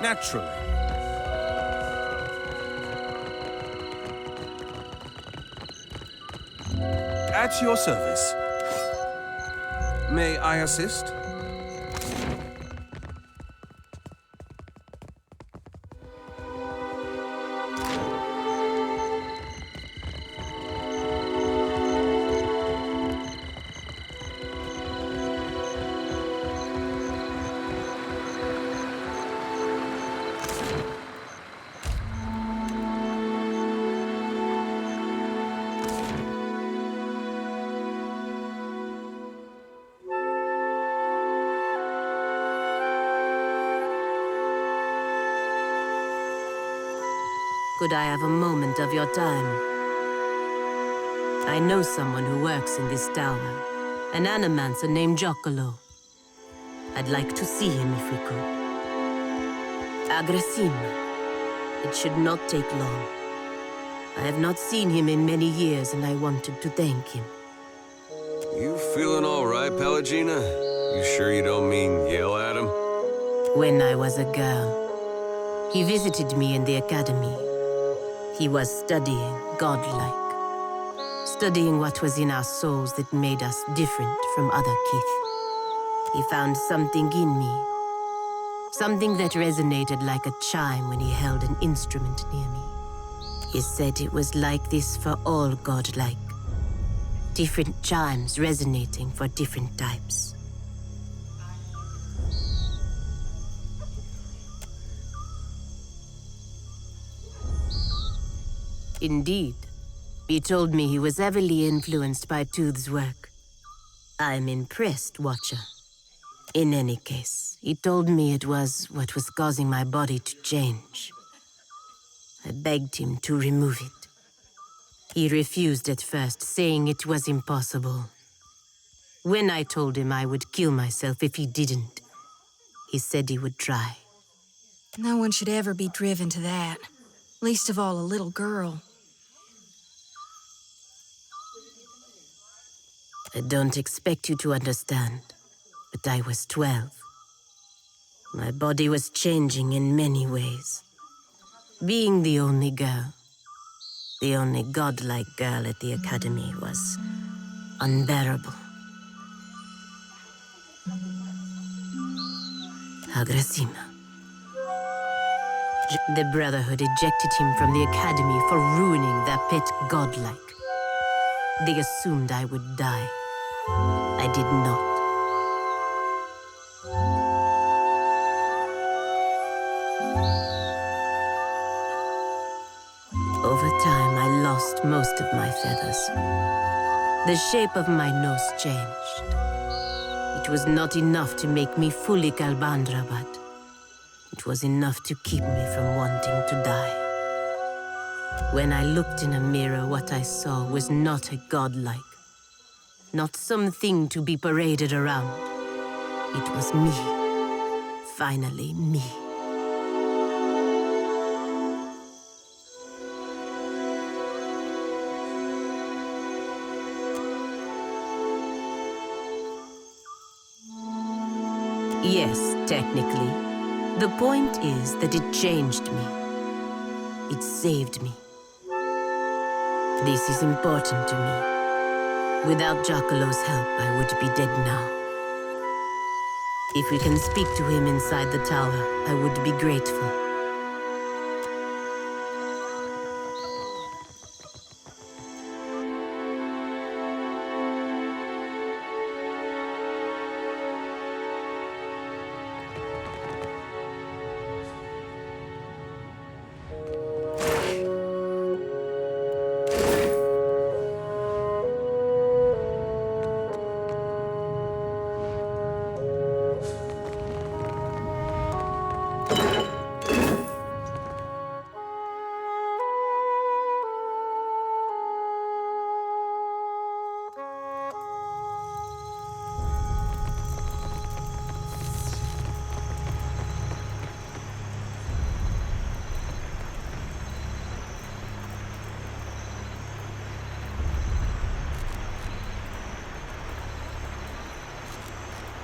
Naturally. At your service. May I assist? Could I have a moment of your time? I know someone who works in this tower, an animancer named Giocolo. I'd like to see him if we could. Aggressima. It should not take long. I have not seen him in many years, and I wanted to thank him. You feeling all right, Pallegina? You sure you don't mean yell at him? When I was a girl, he visited me in the academy. He was studying godlike, studying what was in our souls that made us different from other kith. He found something in me, something that resonated like a chime when he held an instrument near me. He said it was like this for all godlike, different chimes resonating for different types. Indeed. He told me he was heavily influenced by Tooth's work. I'm impressed, Watcher. In any case, he told me it was what was causing my body to change. I begged him to remove it. He refused at first, saying it was impossible. When I told him I would kill myself if he didn't, he said he would try. No one should ever be driven to that. Least of all a little girl. I don't expect you to understand, but I was 12. My body was changing in many ways. Being the only girl, the only godlike girl at the academy, was unbearable. Aggressima. The Brotherhood ejected him from the academy for ruining their pet godlike. They assumed I would die. I did not. Over time, I lost most of my feathers. The shape of my nose changed. It was not enough to make me fully Kalbandra, but it was enough to keep me from wanting to die. When I looked in a mirror, what I saw was not a godlike. Not something to be paraded around. It was me. Finally, me. Yes, technically. The point is that it changed me. It saved me. This is important to me. Without Giocolo's help, I would be dead now. If we can speak to him inside the tower, I would be grateful.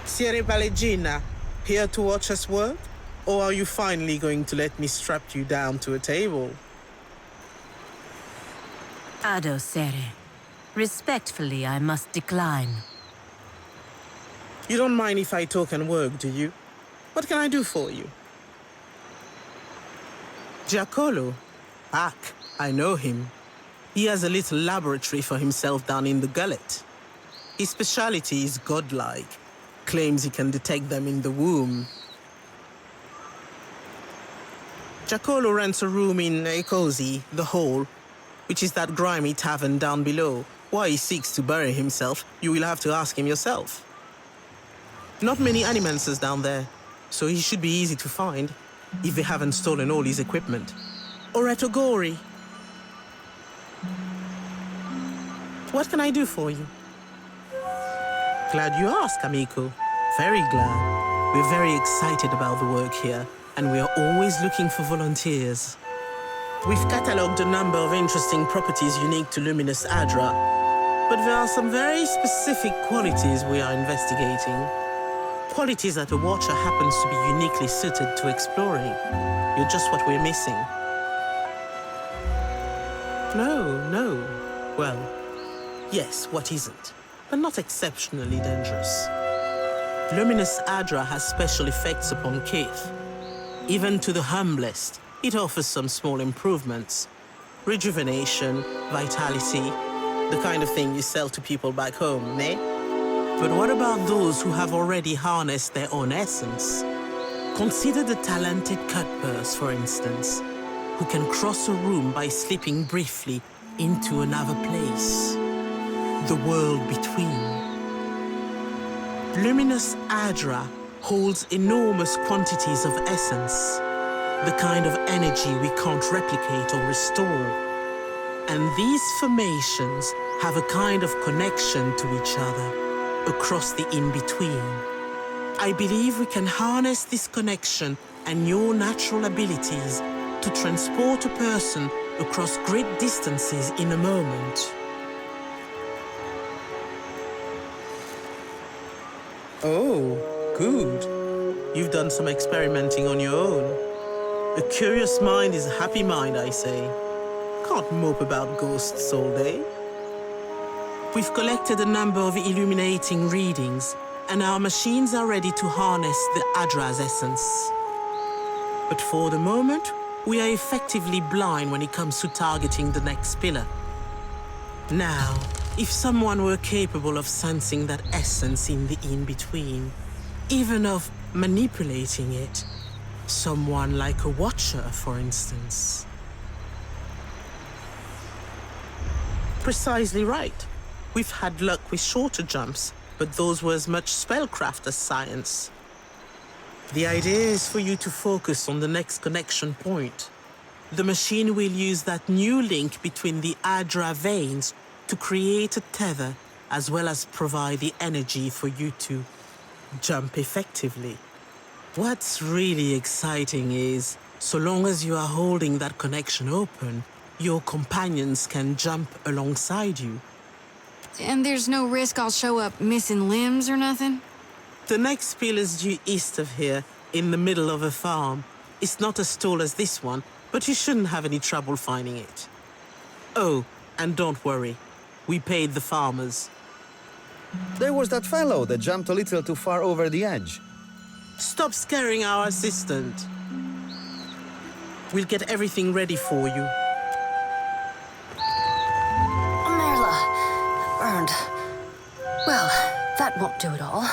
Signore Pallegina, here to watch us work? Or are you finally going to let me strap you down to a table? Ado, Sere. Respectfully, I must decline. You don't mind if I talk and work, do you? What can I do for you? Giacomo? Back. I know him. He has a little laboratory for himself down in the gullet. His specialty is godlike. Claims he can detect them in the womb. Giacomo rents a room in Xoti, the Hole, which is that grimy tavern down below. Why he seeks to bury himself, you will have to ask him yourself. Not many animancers down there, so he should be easy to find, if they haven't stolen all his equipment. Or at Ogori. What can I do for you? Glad you asked, amico. Very glad. We're very excited about the work here, and we are always looking for volunteers. We've catalogued a number of interesting properties unique to luminous Adra, but there are some very specific qualities we are investigating. Qualities that a watcher happens to be uniquely suited to exploring. You're just what we're missing. No. Well, yes, what isn't, but not exceptionally dangerous. Luminous Adra has special effects upon Keith. Even to the humblest, it offers some small improvements. Rejuvenation, vitality, the kind of thing you sell to people back home, eh? But what about those who have already harnessed their own essence? Consider the talented cutpurse, for instance, who can cross a room by slipping briefly into another place. The world between. Luminous Adra holds enormous quantities of essence, the kind of energy we can't replicate or restore. And these formations have a kind of connection to each other across the in-between. I believe we can harness this connection and your natural abilities to transport a person across great distances in a moment. Oh, good. You've done some experimenting on your own. A curious mind is a happy mind, I say. Can't mope about ghosts all day. We've collected a number of illuminating readings, and our machines are ready to harness the Adra's essence. But for the moment, we are effectively blind when it comes to targeting the next pillar. Now, if someone were capable of sensing that essence in the in-between, even of manipulating it, someone like a watcher, for instance. Precisely right. We've had luck with shorter jumps, but those were as much spellcraft as science. The idea is for you to focus on the next connection point. The machine will use that new link between the Adra veins to create a tether, as well as provide the energy for you to jump effectively. What's really exciting is, so long as you are holding that connection open, your companions can jump alongside you. And there's no risk I'll show up missing limbs or nothing? The next pill is due east of here, in the middle of a farm. It's not as tall as this one, but you shouldn't have any trouble finding it. Oh, and don't worry. We paid the farmers. There was that fellow that jumped a little too far over the edge. Stop scaring our assistant. We'll get everything ready for you. Merla. Burned. Well, that won't do it all.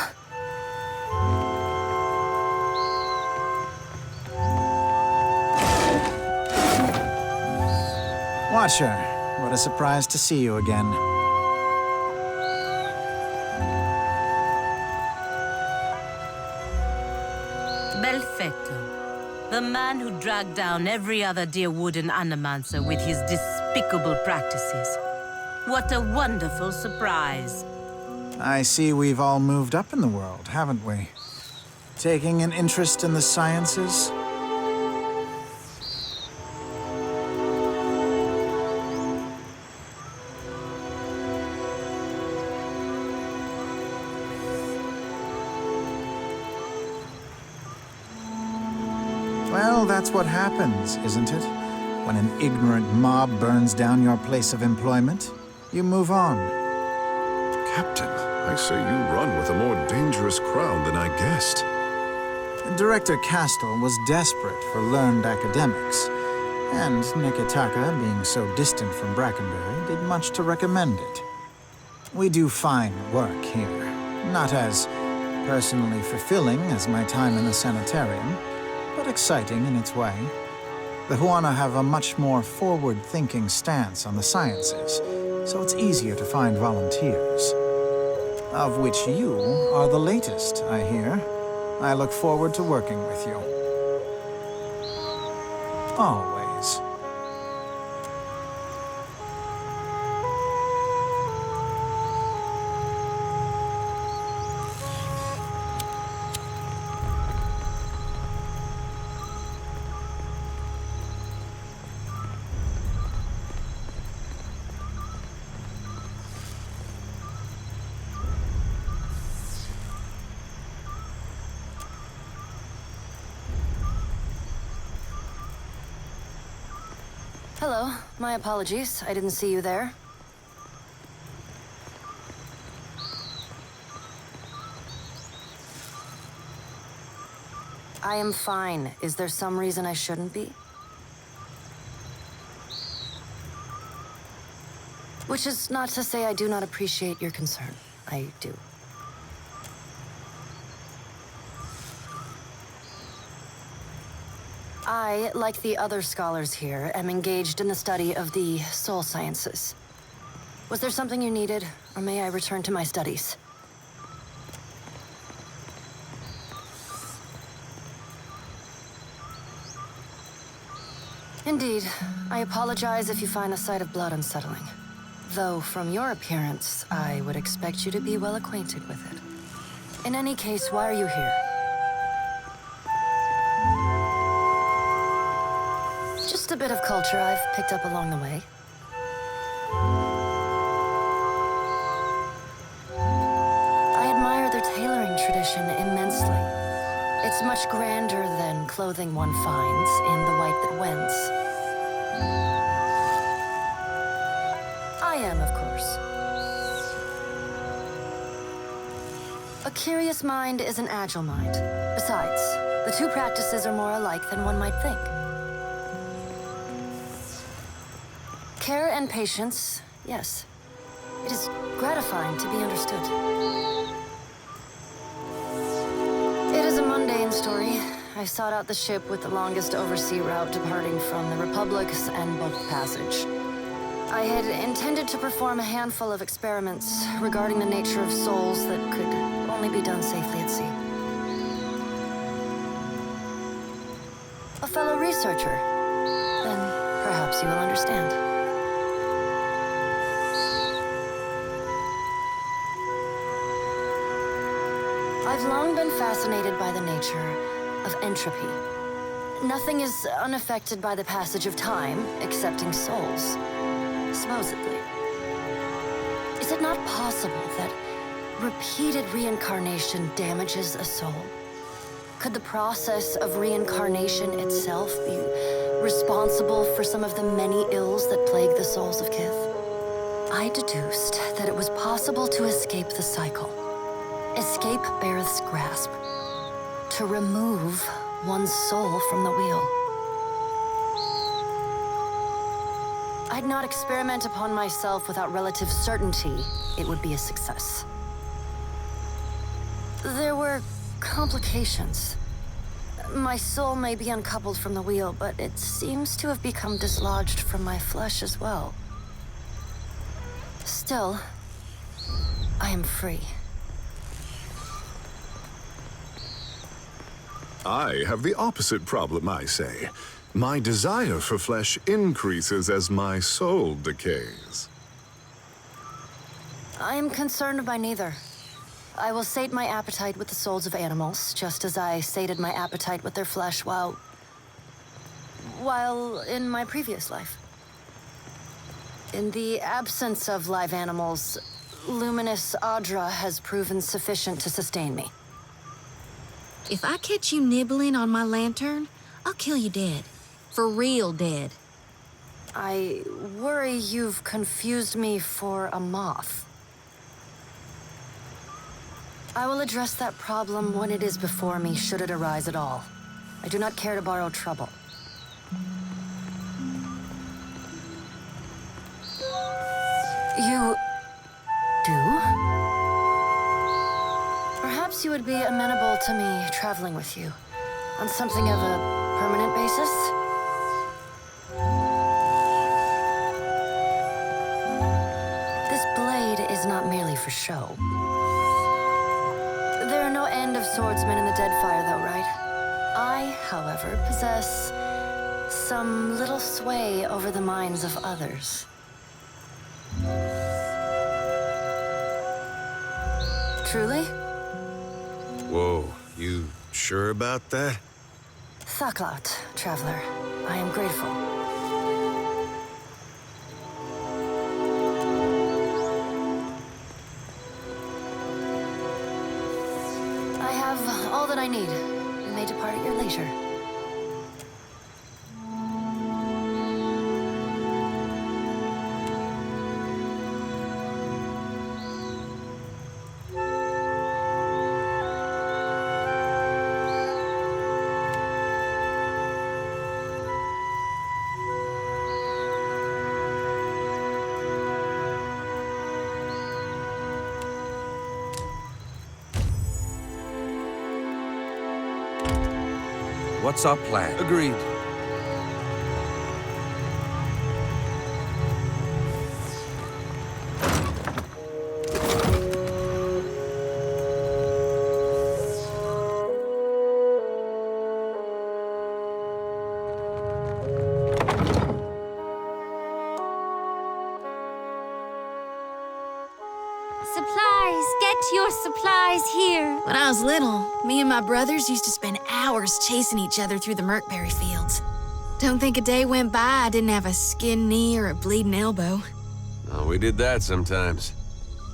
Watcher, what a surprise to see you again. Belfetto, the man who dragged down every other dear wooden animancer with his despicable practices. What a wonderful surprise. I see we've all moved up in the world, haven't we? Taking an interest in the sciences? Well, that's what happens, isn't it? When an ignorant mob burns down your place of employment, you move on. Captain, I say you run with a more dangerous crowd than I guessed. Director Castle was desperate for learned academics, and Nikitaka, being so distant from Brackenbury, did much to recommend it. We do fine work here, not as personally fulfilling as my time in the sanitarium, but exciting in its way. The Huana have a much more forward-thinking stance on the sciences, so it's easier to find volunteers. Of which you are the latest, I hear. I look forward to working with you. Always. Hello. My apologies. I didn't see you there. I am fine. Is there some reason I shouldn't be? Which is not to say I do not appreciate your concern. I do. I, like the other scholars here, am engaged in the study of the soul sciences. Was there something you needed, or may I return to my studies? Indeed. I apologize if you find the sight of blood unsettling. Though, from your appearance, I would expect you to be well acquainted with it. In any case, why are you here? Just a bit of culture I've picked up along the way. I admire their tailoring tradition immensely. It's much grander than clothing one finds in the white that wends. I am, of course. A curious mind is an agile mind. Besides, the two practices are more alike than one might think. Care and patience, yes. It is gratifying to be understood. It is a mundane story. I sought out the ship with the longest oversea route departing from the Republic's and booked passage. I had intended to perform a handful of experiments regarding the nature of souls that could only be done safely at sea. A fellow researcher. Then perhaps you will understand. I've long been fascinated by the nature of entropy. Nothing is unaffected by the passage of time, excepting souls, supposedly. Is it not possible that repeated reincarnation damages a soul? Could the process of reincarnation itself be responsible for some of the many ills that plague the souls of kith? I deduced that it was possible to escape the cycle. Escape Berath's grasp. To remove one's soul from the wheel. I'd not experiment upon myself without relative certainty it would be a success. There were complications. My soul may be uncoupled from the wheel, but it seems to have become dislodged from my flesh as well. Still, I am free. I have the opposite problem, I say. My desire for flesh increases as my soul decays. I am concerned by neither. I will sate my appetite with the souls of animals, just as I sated my appetite with their flesh while in my previous life. In the absence of live animals, luminous Adra has proven sufficient to sustain me. If I catch you nibbling on my lantern, I'll kill you dead. For real dead. I worry you've confused me for a moth. I will address that problem when it is before me, should it arise at all. I do not care to borrow trouble. You... do? Perhaps you would be amenable to me traveling with you, on something of a permanent basis? This blade is not merely for show. There are no end of swordsmen in the Deadfire, though, right? I, however, possess some little sway over the minds of others. Truly? Whoa, you sure about that? Thaklat, traveler. I am grateful. I have all that I need. You may depart at your leisure. What's our plan? Agreed. Supplies! Get your supplies here! When I was little, me and my brothers used to spend hours chasing each other through the Merkberry fields. Don't think a day went by I didn't have a skinned knee or a bleeding elbow. Oh, we did that sometimes.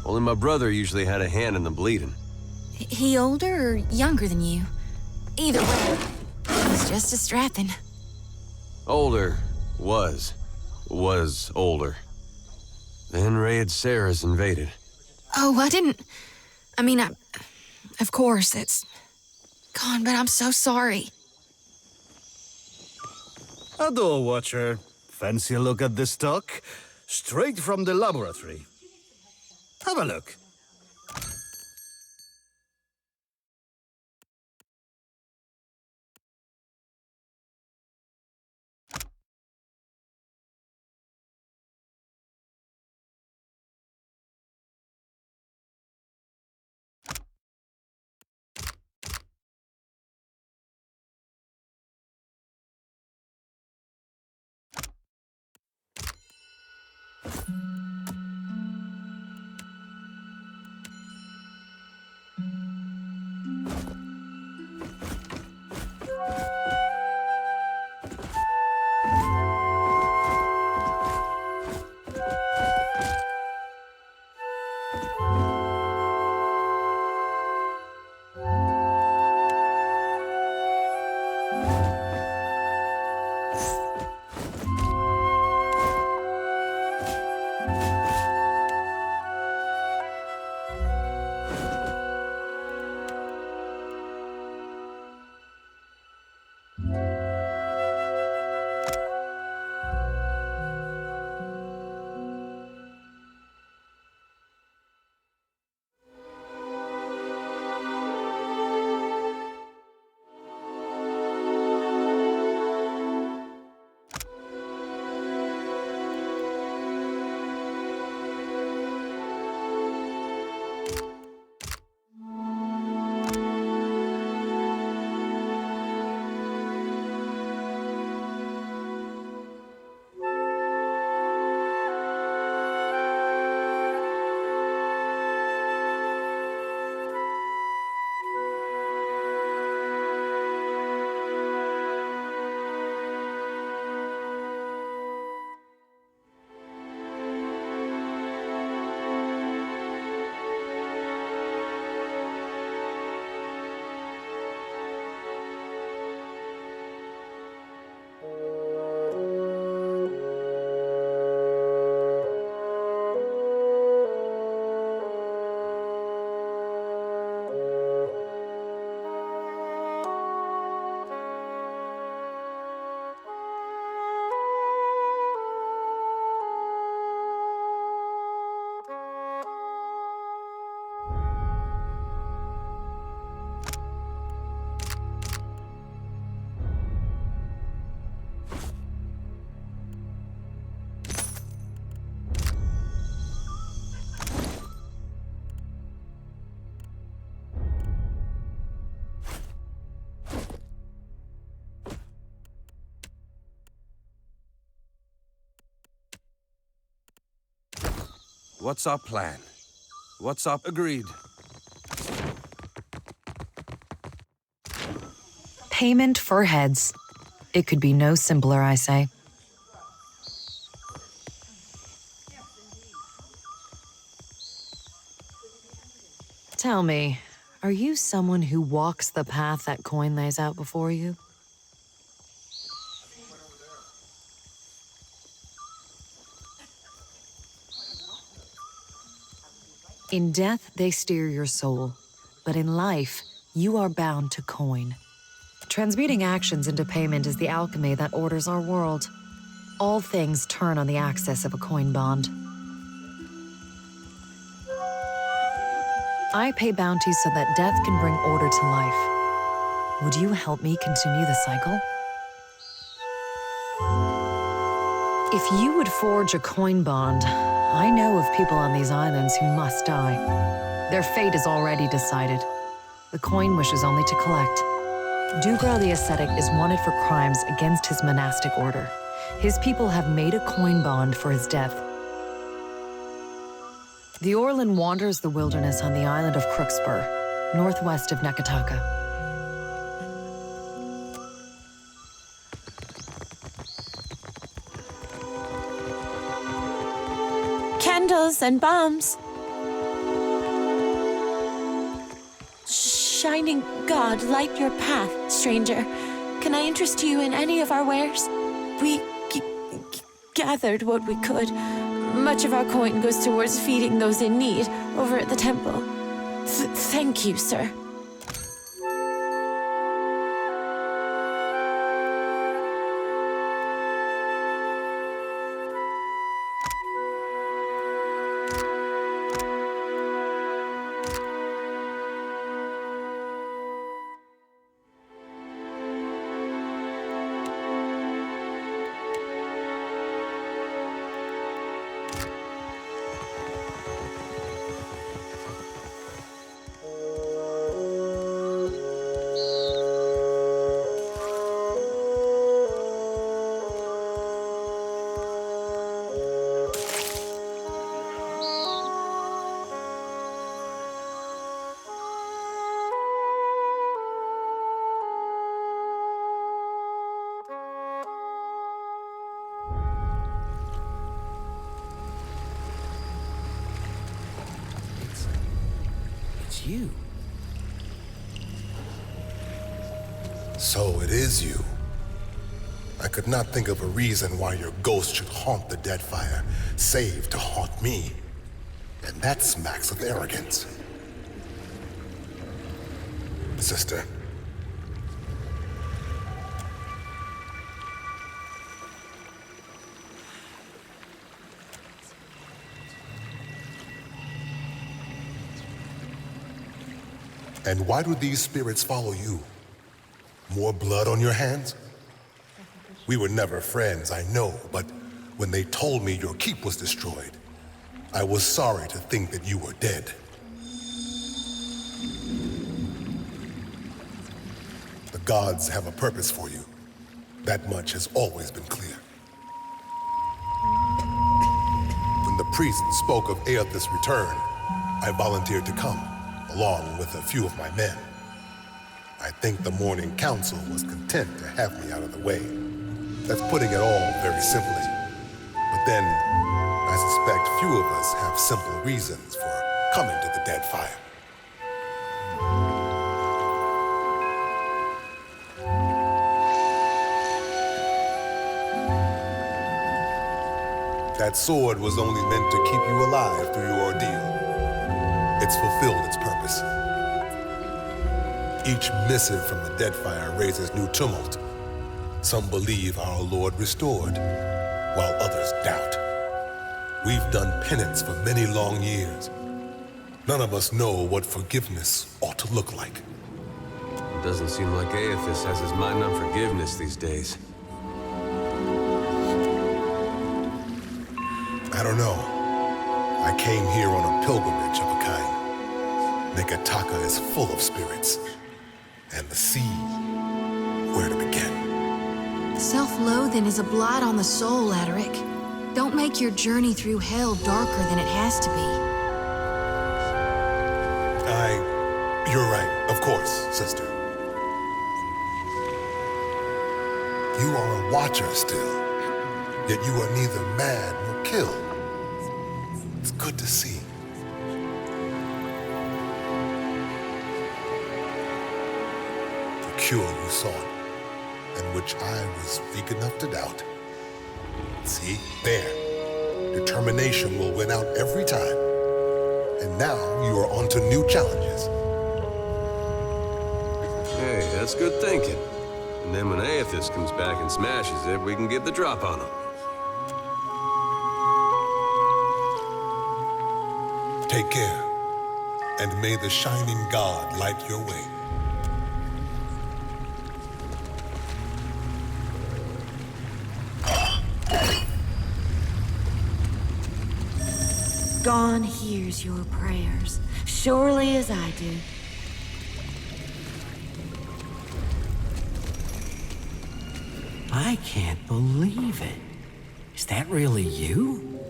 Only my brother usually had a hand in the bleeding. He older or younger than you? Either way, he's just as strapping. Older. Was older. Then Raid Sarah's invaded. Oh, of course, that's gone, but I'm so sorry. A door watcher. Fancy a look at this stock? Straight from the laboratory. Have a look. What's our plan? What's up? Agreed. Payment for heads. It could be no simpler, I say. Tell me, are you someone who walks the path that coin lays out before you? In death, they steer your soul. But in life, you are bound to coin. Transmuting actions into payment is the alchemy that orders our world. All things turn on the axis of a coin bond. I pay bounties so that death can bring order to life. Would you help me continue the cycle? If you would forge a coin bond, I know of people on these islands who must die. Their fate is already decided. The coin wishes only to collect. Dugra the Ascetic is wanted for crimes against his monastic order. His people have made a coin bond for his death. The Orlan wanders the wilderness on the island of Crookspur, northwest of Nekataka. Candles and bombs. Shining God, light your path, stranger. Can I interest you in any of our wares? We gathered what we could. Much of our coin goes towards feeding those in need over at the temple. Thank you, sir. You. So it is you. I could not think of a reason why your ghost should haunt the Deadfire, save to haunt me. And that smacks of arrogance. Sister. And why do these spirits follow you? More blood on your hands? We were never friends, I know, but when they told me your keep was destroyed, I was sorry to think that you were dead. The gods have a purpose for you. That much has always been clear. When the priest spoke of Aethys' return, I volunteered to come, along with a few of my men. I think the Morning Council was content to have me out of the way. That's putting it all very simply. But then, I suspect few of us have simple reasons for coming to the Deadfire. That sword was only meant to keep you alive through your ordeal. It's fulfilled its purpose. Each missive from the Deadfire raises new tumult. Some believe our Lord restored, while others doubt. We've done penance for many long years. None of us know what forgiveness ought to look like. It doesn't seem like Aethys has his mind on forgiveness these days. I don't know. I came here on a pilgrimage of a kind. Nekataka is full of spirits. And the sea, where to begin? Self-loathing is a blight on the soul, Edric. Don't make your journey through hell darker than it has to be. You're right, of course, sister. You are a watcher still, yet you are neither mad nor killed. It's good to see. The cure you sought, and which I was weak enough to doubt. See, there. Determination will win out every time. And now you are on to new challenges. Hey, that's good thinking. And then when Aethys comes back and smashes it, we can get the drop on him. Take care, and may the shining God light your way. Dawn hears your prayers, surely as I do. I can't believe it. Is that really you?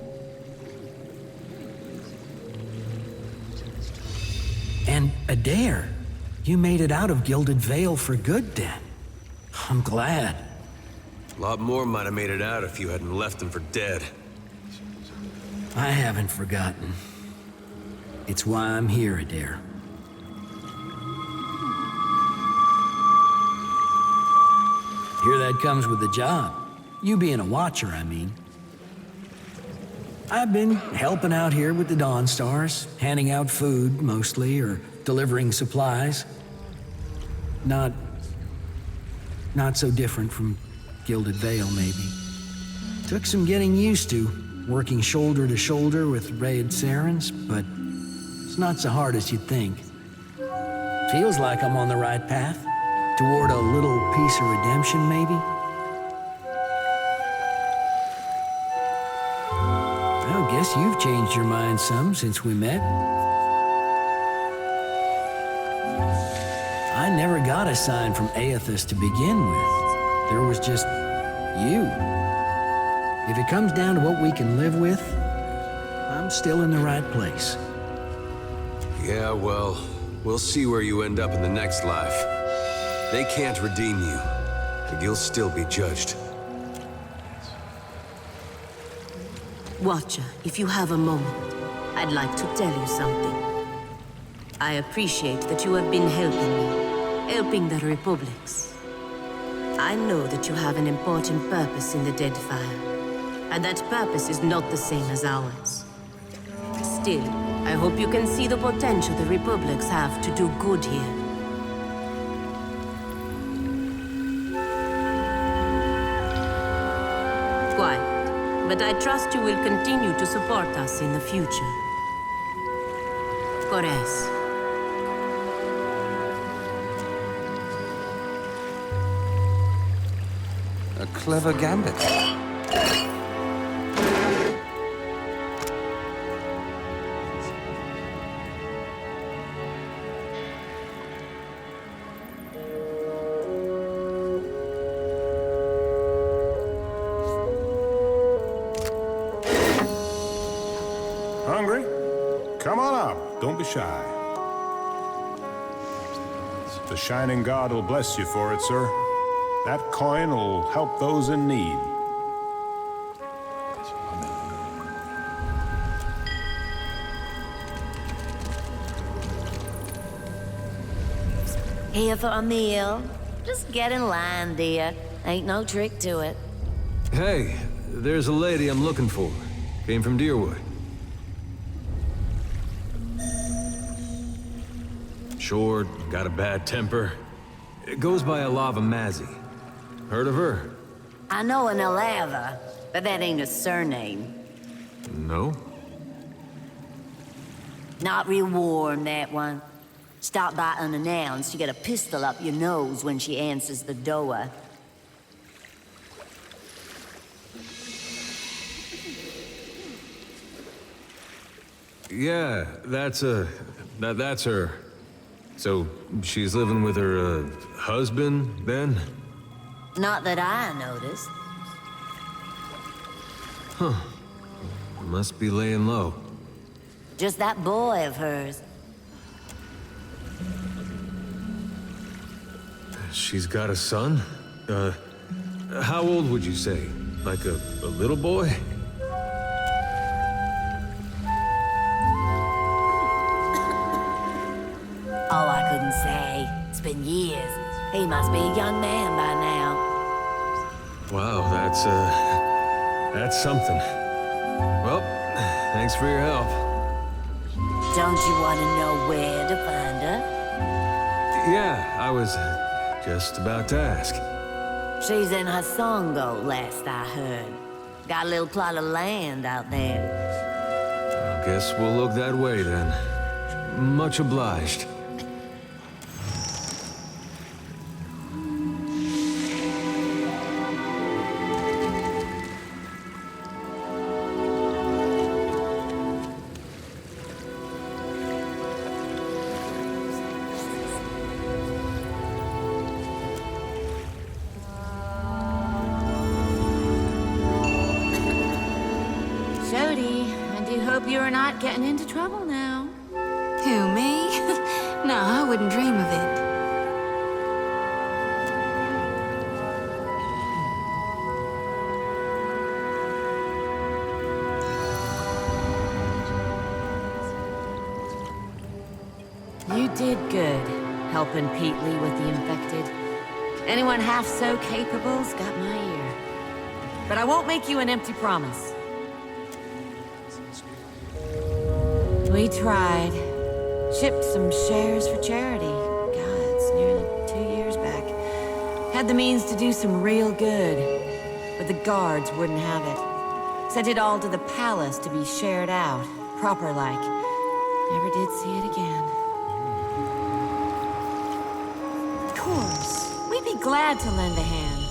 And Eder, you made it out of Gilded Vale for good then. I'm glad. A lot more might have made it out if you hadn't left them for dead. I haven't forgotten. It's why I'm here, Eder. Here that comes with the job. You being a watcher, I mean. I've been helping out here with the Dawn Stars, handing out food, mostly, or delivering supplies. Not so different from Gilded Vale, maybe. Took some getting used to, working shoulder to shoulder with Raid Sarens, but it's not so hard as you'd think. Feels like I'm on the right path. Toward a little piece of redemption, maybe? I guess you've changed your mind some since we met. I never got a sign from Aethys to begin with. There was just you. If it comes down to what we can live with, I'm still in the right place. Yeah, well, we'll see where you end up in the next life. They can't redeem you, and you'll still be judged. Watcher, if you have a moment, I'd like to tell you something. I appreciate that you have been helping me, helping the Republics. I know that you have an important purpose in the Deadfire, and that purpose is not the same as ours. Still, I hope you can see the potential the Republics have to do good here. Quite, but I trust you will continue to support us in the future. Corres. A clever gambit. Hungry? Come on up. Don't be shy. The Shining God will bless you for it, sir. That coin will help those in need. Here for a meal? Just get in line, dear. Ain't no trick to it. Hey, there's a lady I'm looking for. Came from Deerwood. Short, got a bad temper. It goes by Alava Mazzy. Heard of her? I know an Alava, but that ain't a surname. No? Not real warm, that one. Stop by unannounced, you get a pistol up your nose when she answers the door. Yeah, that's her. So, she's living with her, husband, then? Not that I noticed. Huh. Must be laying low. Just that boy of hers. She's got a son? How old would you say? Like a little boy? Oh, I couldn't say. It's been years. He must be a young man by now. Wow, that's something. Well, thanks for your help. Don't you want to know where to find her? Yeah, I was just about to ask. She's in Hasongo, last I heard. Got a little plot of land out there. I guess we'll look that way then. Much obliged. Xoti, I do hope you're not getting into trouble now. Who, me? No, I wouldn't dream of it. You did good, helping Petley with the infected. Anyone half so capable's got my ear. But I won't make you an empty promise. We tried. Shipped some shares for charity. God, it's nearly 2 years back. Had the means to do some real good. But the guards wouldn't have it. Sent it all to the palace to be shared out, proper-like. Never did see it again. Of course, we'd be glad to lend a hand.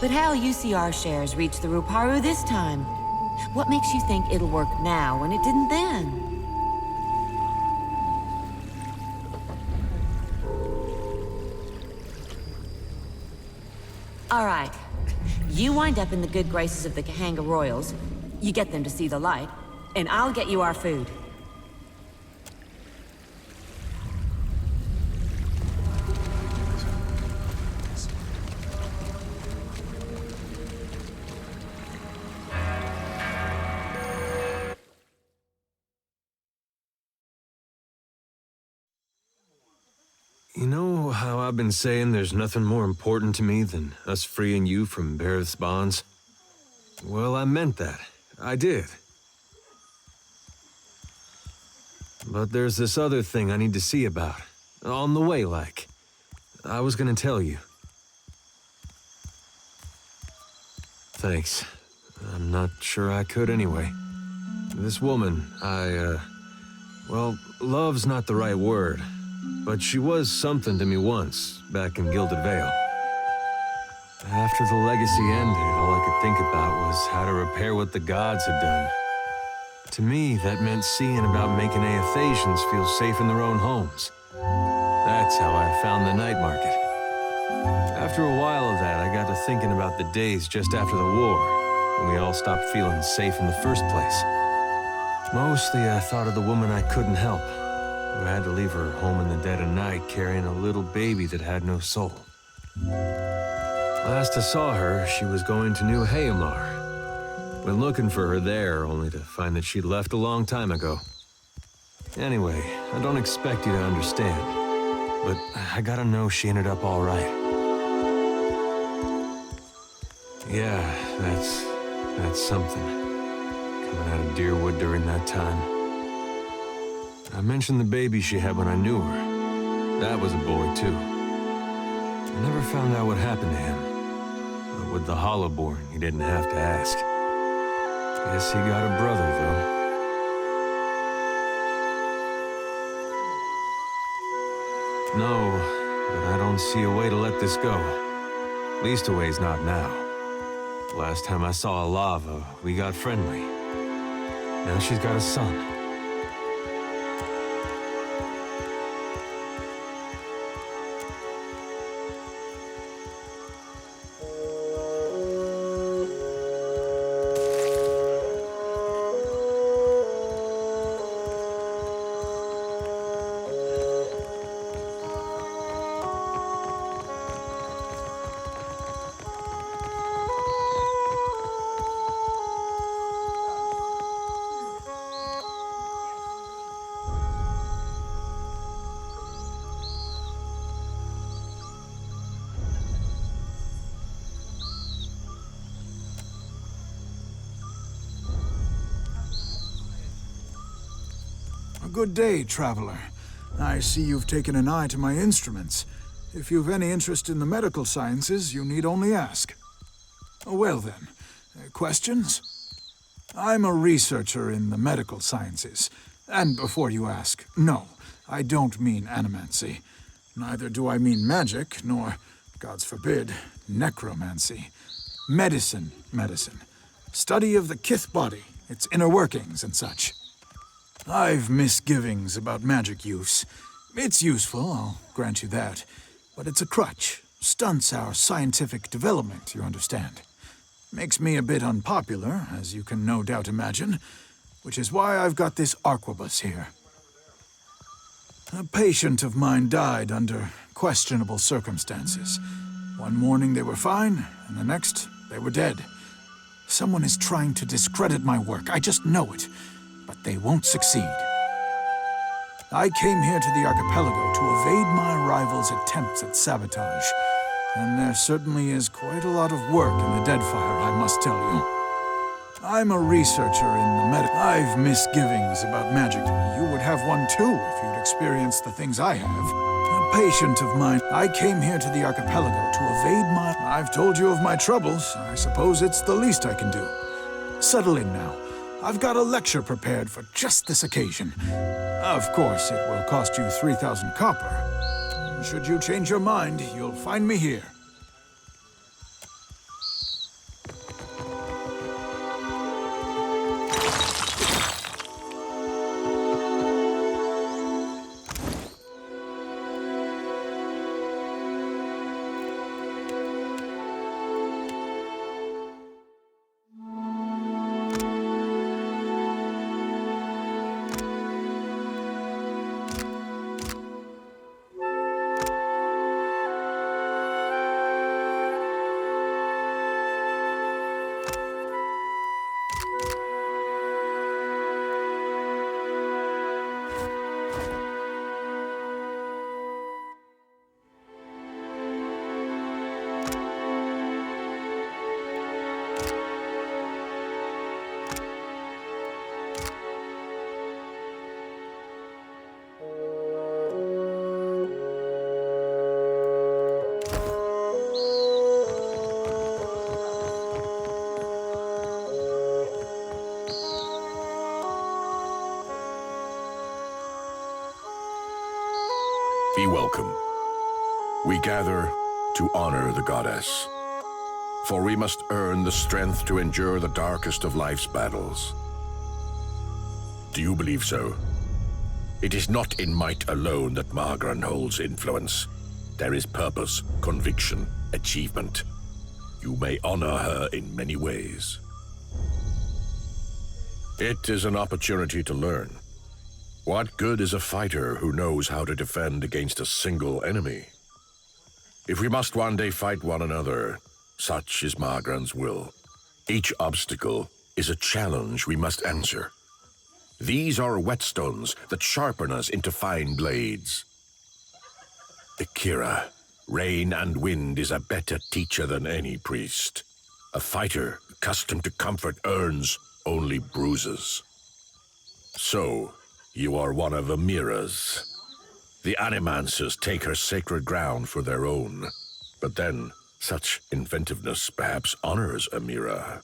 But how'll you see our shares reach the Ruparu this time? What makes you think it'll work now when it didn't then? All right. You wind up in the good graces of the Kahanga Royals. You get them to see the light, and I'll get you our food. You know how I've been saying there's nothing more important to me than us freeing you from Berath's bonds? Well, I meant that. I did. But there's this other thing I need to see about. On the way, like. I was gonna tell you. Thanks. I'm not sure I could anyway. This woman, well, love's not the right word. But she was something to me once, back in Gilded Vale. After the legacy ended, all I could think about was how to repair what the gods had done. To me, that meant seeing about making Aethasians feel safe in their own homes. That's how I found the night market. After a while of that, I got to thinking about the days just after the war, when we all stopped feeling safe in the first place. Mostly, I thought of the woman I couldn't help, who had to leave her home in the dead of night carrying a little baby that had no soul. Last I saw her, she was going to New Hayamar. Went looking for her there, only to find that she'd left a long time ago. Anyway, I don't expect you to understand, but I gotta know she ended up all right. Yeah, that's something. Coming out of Deerwood during that time. I mentioned the baby she had when I knew her. That was a boy, too. I never found out what happened to him. But with the Hollowborn, you didn't have to ask. Guess he got a brother, though. No, but I don't see a way to let this go. Least a way's not now. Last time I saw Alava, we got friendly. Now she's got a son. Good day, traveler. I see you've taken an eye to my instruments. If you've any interest in the medical sciences, you need only ask. Well then, questions? I'm a researcher in the medical sciences. And before you ask, no, I don't mean animancy. Neither do I mean magic, nor, gods forbid, necromancy. Medicine. Study of the kith body, its inner workings and such. I've misgivings about magic use. It's useful, I'll grant you that. But it's a crutch. Stunts our scientific development, you understand. Makes me a bit unpopular, as you can no doubt imagine, which is why I've got this arquebus here. A patient of mine died under questionable circumstances. One morning they were fine, and the next they were dead. Someone is trying to discredit my work, I just know it, but they won't succeed. I came here to the archipelago to evade my rival's attempts at sabotage, and there certainly is quite a lot of work in the Deadfire, I must tell you. I'm a researcher in the I've misgivings about magic. You would have one too if you'd experienced the things I have. A patient of mine. I came here to the archipelago to evade my... I've told you of my troubles. I suppose it's the least I can do. Settle in now. I've got a lecture prepared for just this occasion. Of course, it will cost you 3,000 copper. Should you change your mind, you'll find me here. Be welcome. We gather to honor the goddess, for we must earn the strength to endure the darkest of life's battles. Do you believe so? It is not in might alone that Margran holds influence. There is purpose, conviction, achievement. You may honor her in many ways. It is an opportunity to learn. What good is a fighter who knows how to defend against a single enemy? If we must one day fight one another, such is Margran's will. Each obstacle is a challenge we must answer. These are whetstones that sharpen us into fine blades. Akira, rain and wind is a better teacher than any priest. A fighter accustomed to comfort earns only bruises. So, you are one of Amira's. The Animancers take her sacred ground for their own. But then, such inventiveness perhaps honors Amira.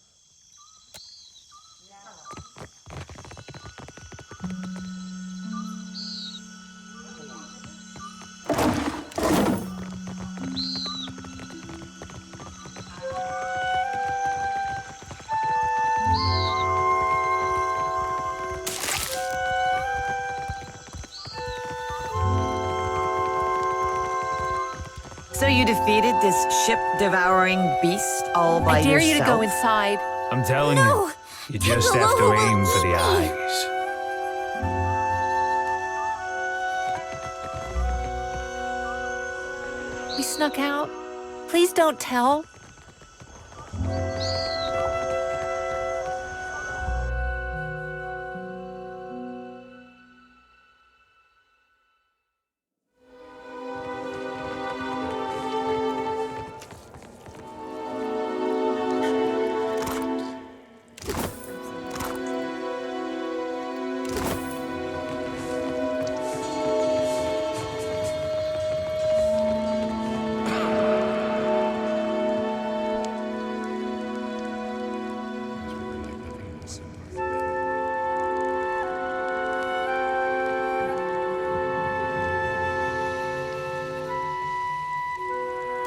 So you defeated this ship-devouring beast all by yourself? I dare you to go inside. I'm telling you, you just have to aim for the eyes. We snuck out. Please don't tell.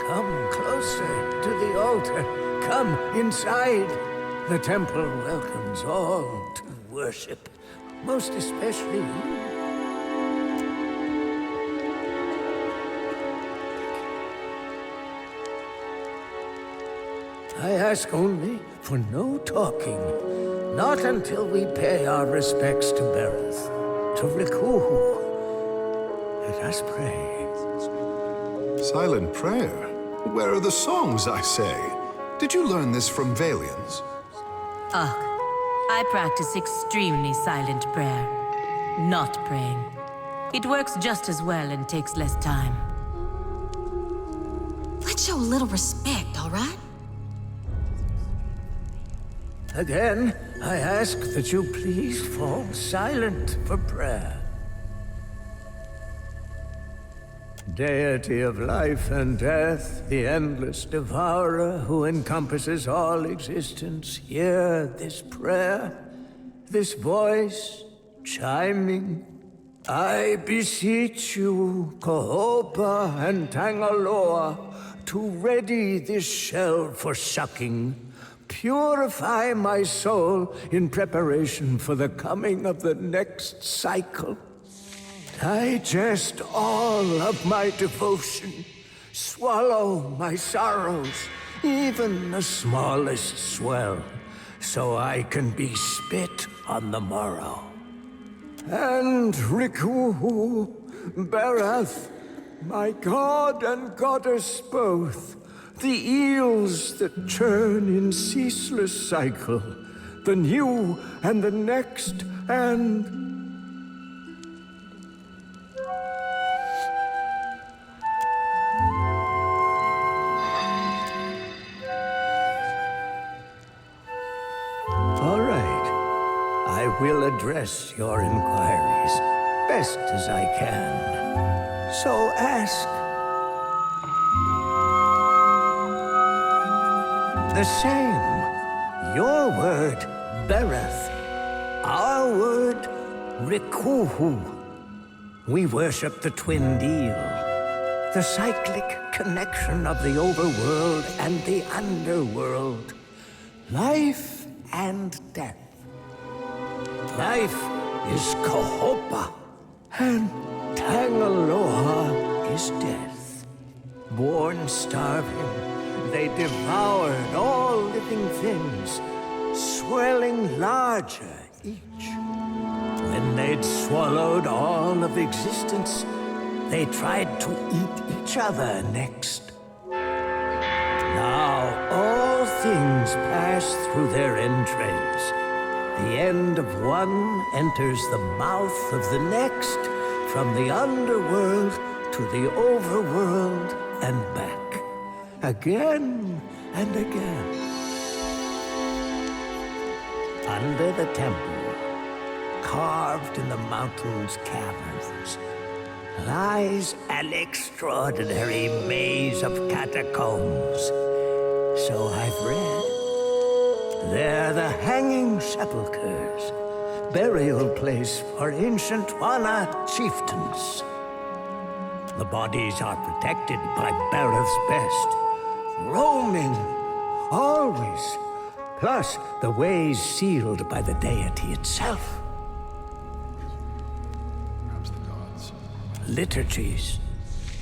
Come closer to the altar. Come inside. The temple welcomes all to worship, most especially you. I ask only for no talking. Not until we pay our respects to Berath, to Rikuhu. Let us pray. Silent prayer? Where are the songs, I say? Did you learn this from Valians? Ugh. I practice extremely silent prayer. Not praying. It works just as well and takes less time. Let's show a little respect, all right? Again, I ask that you please fall silent for prayer. Deity of life and death, the endless devourer who encompasses all existence, hear this prayer, this voice chiming. I beseech you, Kohopa and Tangaloa, to ready this shell for sucking. Purify my soul in preparation for the coming of the next cycle. Digest all of my devotion. Swallow my sorrows, even the smallest swell, so I can be spit on the morrow. And Rikuhu, Berath, my god and goddess both, the eels that churn in ceaseless cycle, the new and the next, and... All right. I will address your inquiries best as I can. So ask. The same. Your word, Berath. Our word, Rikuhu. We worship the twin deal. The cyclic connection of the overworld and the underworld. Life and death. Life is Kohopa, and Tangaloa is death. Born starving, they devoured all living things, swelling larger each. When they'd swallowed all of existence, they tried to eat each other next. Now all things pass through their entrails. The end of one enters the mouth of the next, from the underworld to the overworld and back. Again and again. Under the temple, carved in the mountain's caverns, lies an extraordinary maze of catacombs. So I've read. They're the Hanging Sepulchers, burial place for ancient Wana chieftains. The bodies are protected by Berath's best, roaming, always, plus the ways sealed by the deity itself. Liturgies,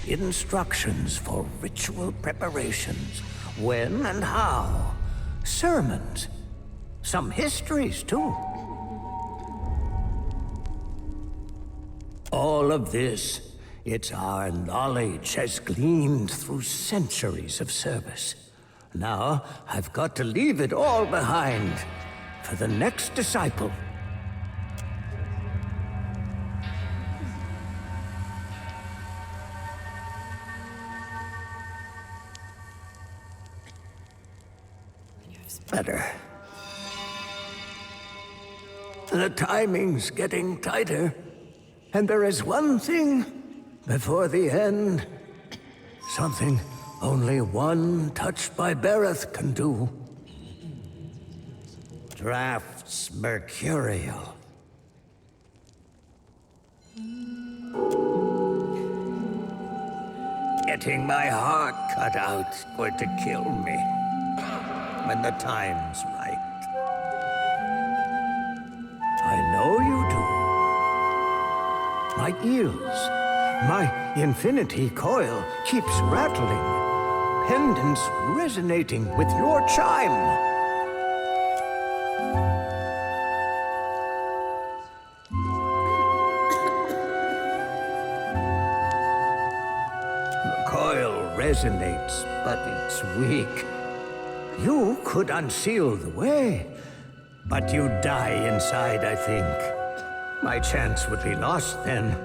instructions for ritual preparations, when and how, sermons, some histories too. All of this, it's our knowledge has gleaned through centuries of service. Now, I've got to leave it all behind for the next disciple. Better. The timing's getting tighter, and there is one thing before the end. Something only one touched by Berath can do. Drafts mercurial. It getting my heart cut out for to kill me when the time's right. I know you do. My eels, my infinity coil keeps rattling, pendants resonating with your chime. Resonates, but it's weak. You could unseal the way, but you'd die inside, I think. My chance would be lost then.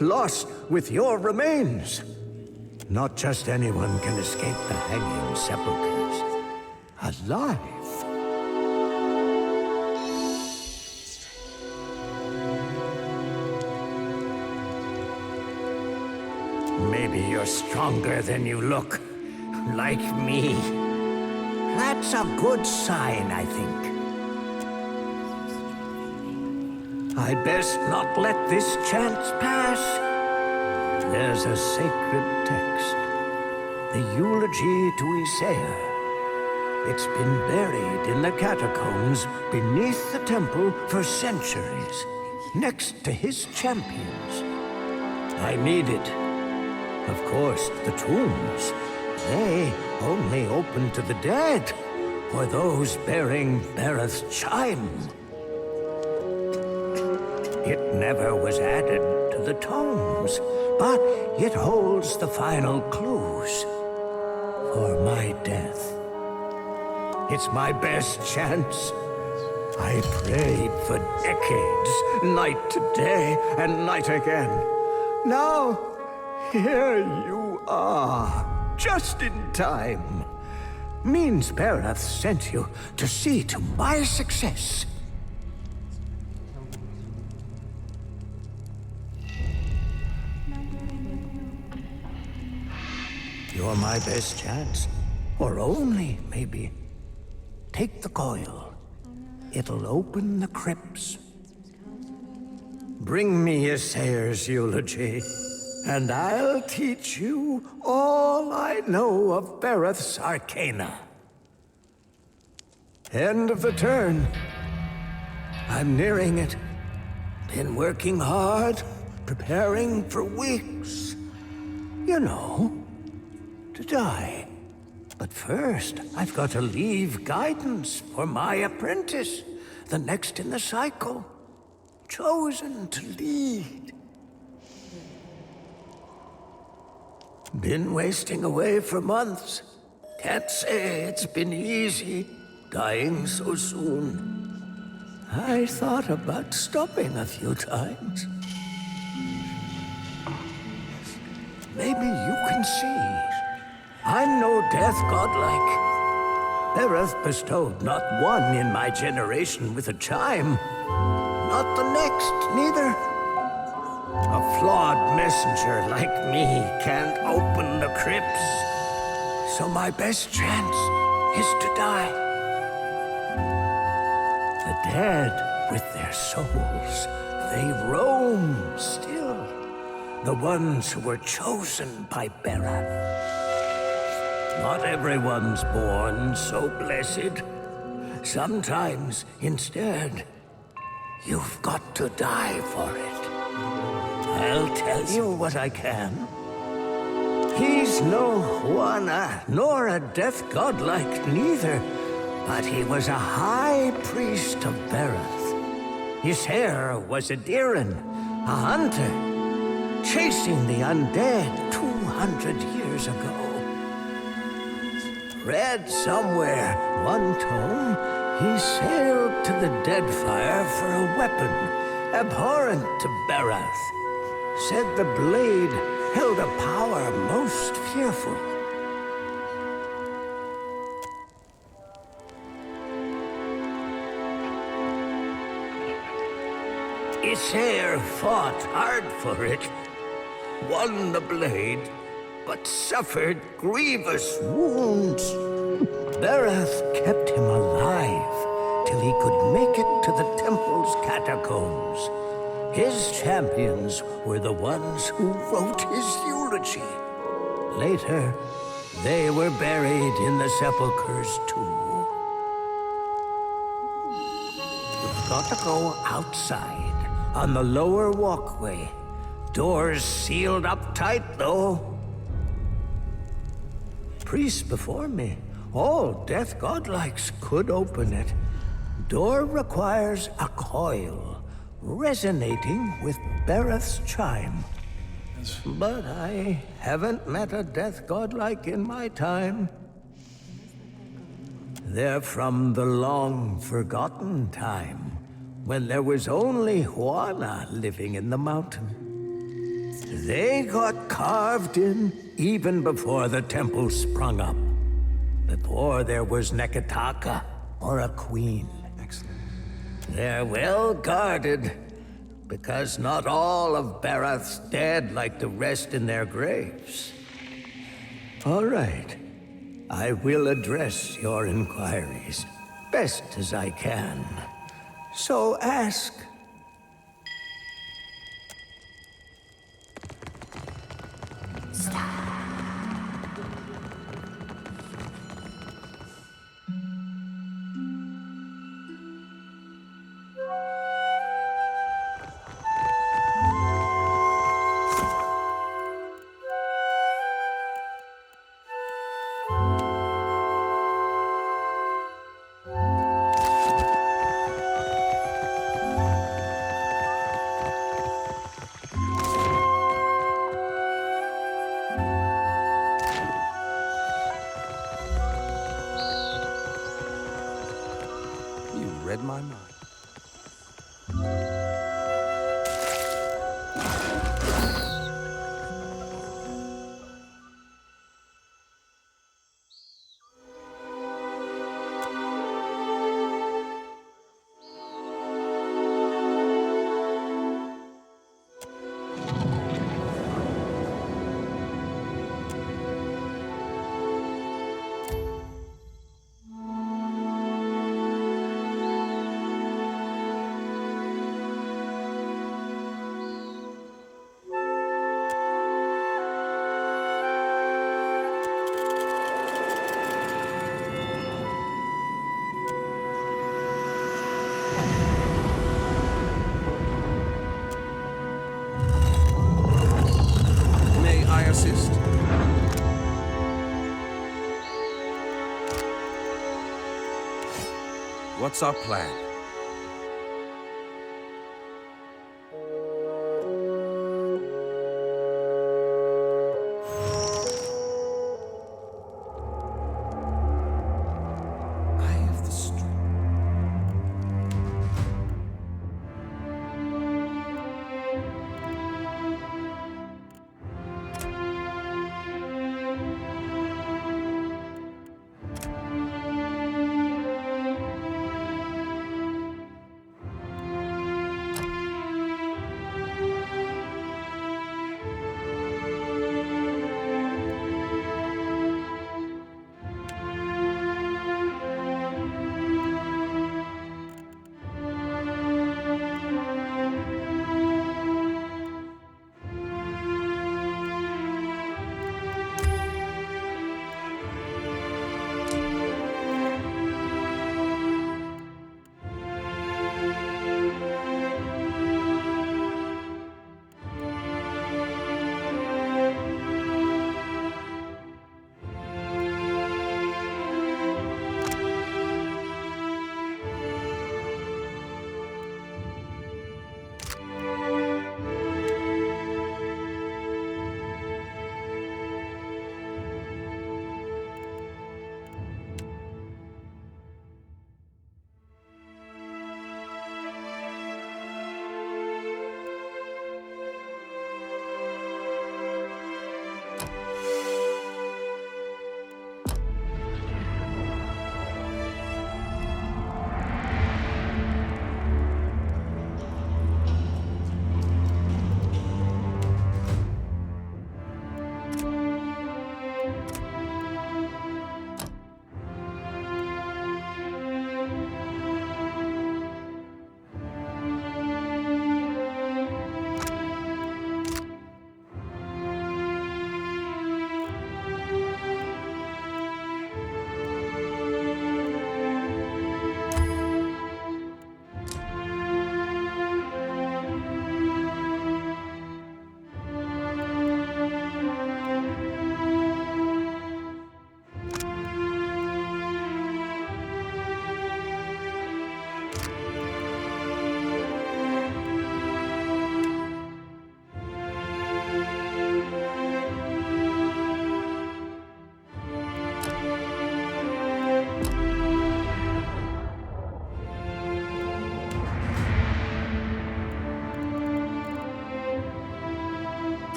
Lost with your remains. Not just anyone can escape the Hanging Sepulchers. Alive. Maybe you're stronger than you look. Like me. That's a good sign, I think. I best not let this chance pass. There's a sacred text. The eulogy to Eder. It's been buried in the catacombs beneath the temple for centuries, next to his champions. I need it. Of course, the tombs, they only open to the dead, or those bearing Berath's chime. It never was added to the tomes, but it holds the final clues for my death. It's my best chance. I prayed for decades, night to day and night again. Now, here you are, just in time. Means Berath sent you to see to my success. You're my best chance. Or only, maybe. Take the coil. It'll open the crypts. Bring me Eder's eulogy. And I'll teach you all I know of Berath's arcana. End of the turn. I'm nearing it. Been working hard, preparing for weeks. You know, to die. But first, I've got to leave guidance for my apprentice, the next in the cycle. Chosen to lead. Been wasting away for months. Can't say it's been easy, dying so soon. I thought about stopping a few times. Maybe you can see. I'm no death godlike. Berath bestowed not one in my generation with a chime. Not the next, neither. A flawed messenger like me can't open the crypts. So my best chance is to die. The dead, with their souls, they roam still. The ones who were chosen by Berath. Not everyone's born so blessed. Sometimes, instead, you've got to die for it. I'll tell you what I can. He's no Juana, nor a death godlike neither, but he was a high priest of Berath. His hair was Ydwin, a hunter, chasing the undead 200 years ago. Read somewhere, one tome, he sailed to the Deadfire for a weapon, abhorrent to Berath. Said the blade held a power most fearful. Eder fought hard for it, won the blade, but suffered grievous wounds. Berath kept him alive till he could make it to the temple's catacombs. His champions were the ones who wrote his eulogy. Later, they were buried in the sepulchres too. You've got to go outside, on the lower walkway. Doors sealed up tight, though. Priests before me, all death godlikes, could open it. Door requires a coil, resonating with Berath's chime. But I haven't met a death godlike in my time. They're from the long-forgotten time, when there was only Juana living in the mountain. They got carved in even before the temple sprung up. Before there was Neketaka or a queen. Excellent. They're well guarded, because not all of Berath's dead like the rest in their graves. All right. I will address your inquiries best as I can. So ask. Read my mind. Assist. What's our plan?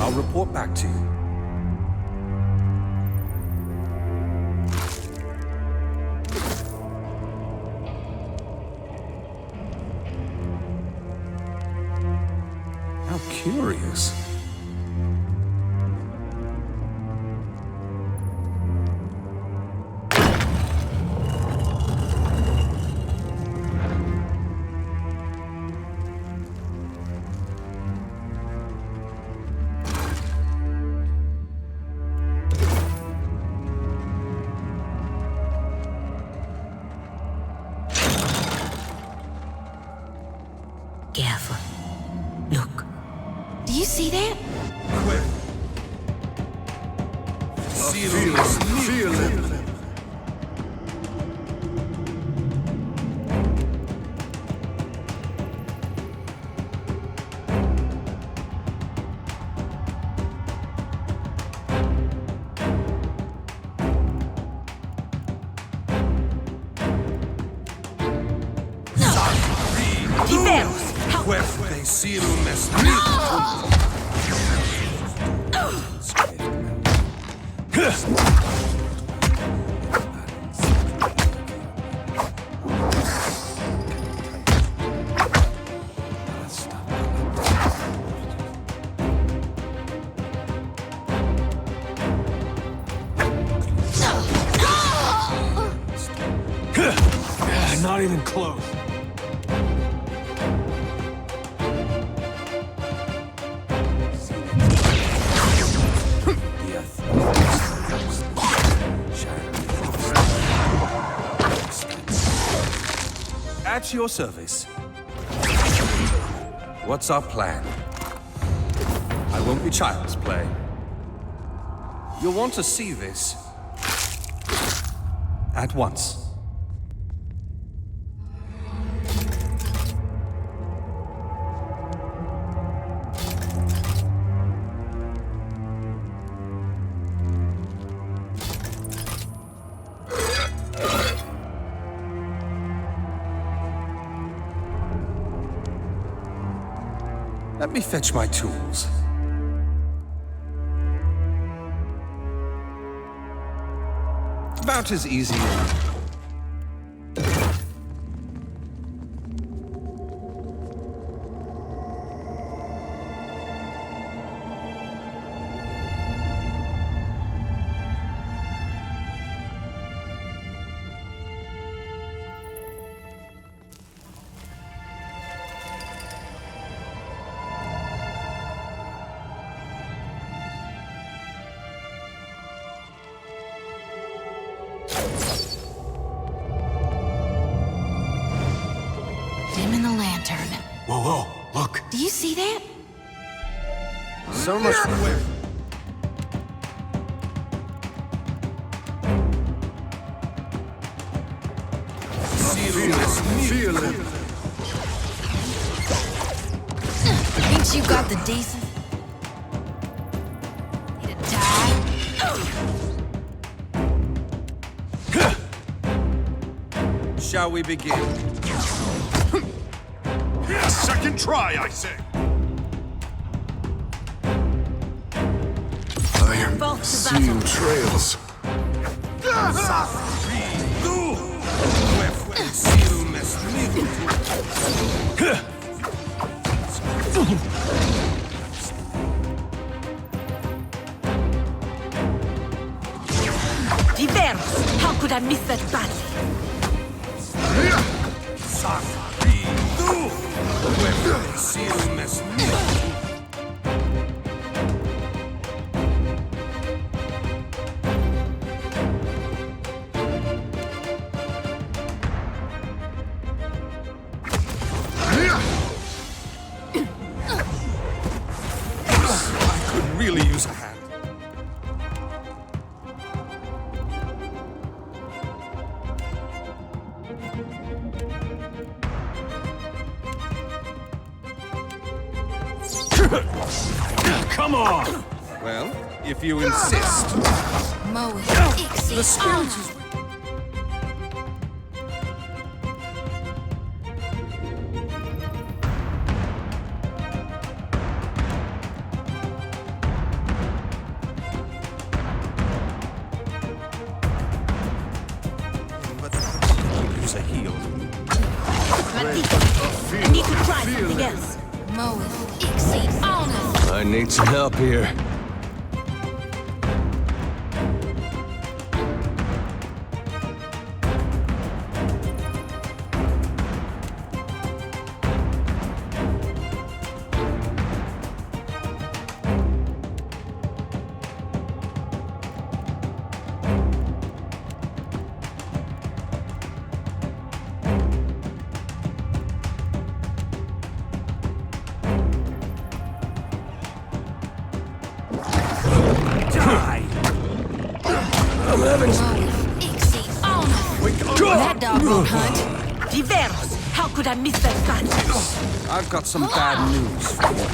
I'll report back to you. How curious. Careful. Look. Do you see that? Feel it. Not even close. At your service. What's our plan? I won't be child's play. You'll want to see this at once. Let me fetch my tools. About as easy. Dim the lantern. Whoa, look. Do you see that? So much. Feel it. Ain't you got the decent? Need to die? Shall we begin? Second try, I say. I am seeing trails. Diverse! How could I miss that battle? I could really use a hand. Come on! Well, if you insist. Moe, The spirit is... I need to try something else. Moeth, Ixi, Honor. I need some help here. That dog won't hunt. Diveros! How could I miss that fun? I've got some bad news for you.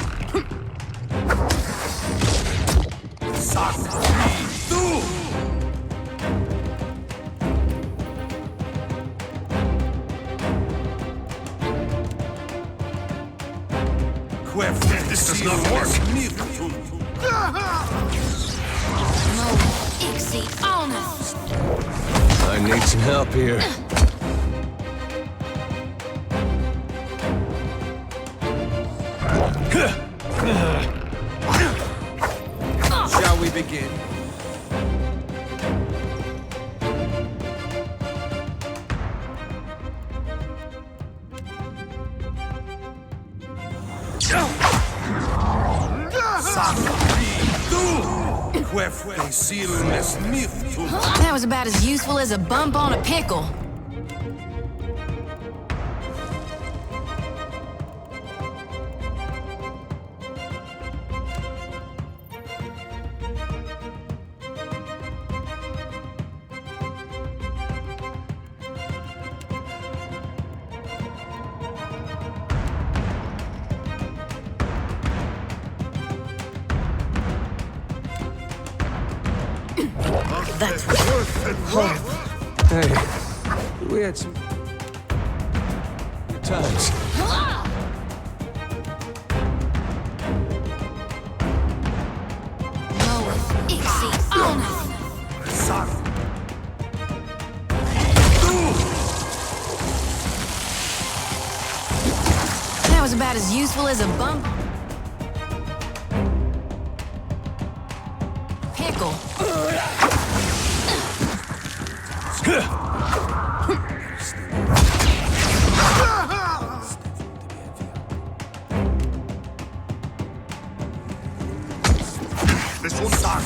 This does not work. Ixi, Honor. I need some help here. Shall we begin? That was about as useful as a bump on a pickle. That's horrible. Hey, we had some good times. Moeth, Ixi, Honor. That was about as useful as a bump. Pickle. This will suck.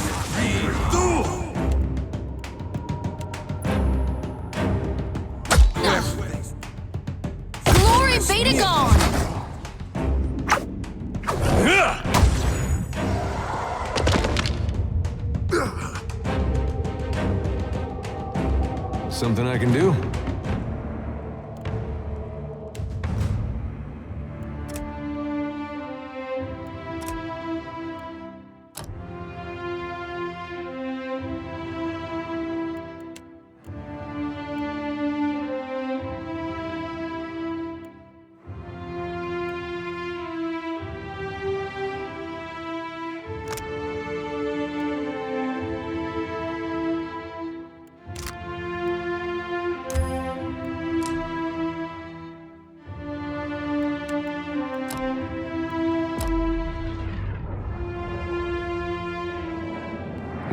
Glory be to God! Something I can do?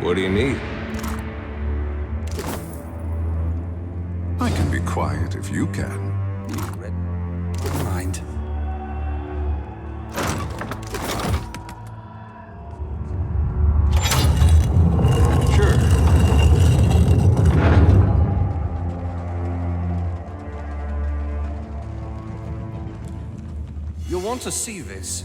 What do you need? I can be quiet if you can. Never mind. Sure. You'll want to see this.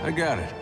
I got it.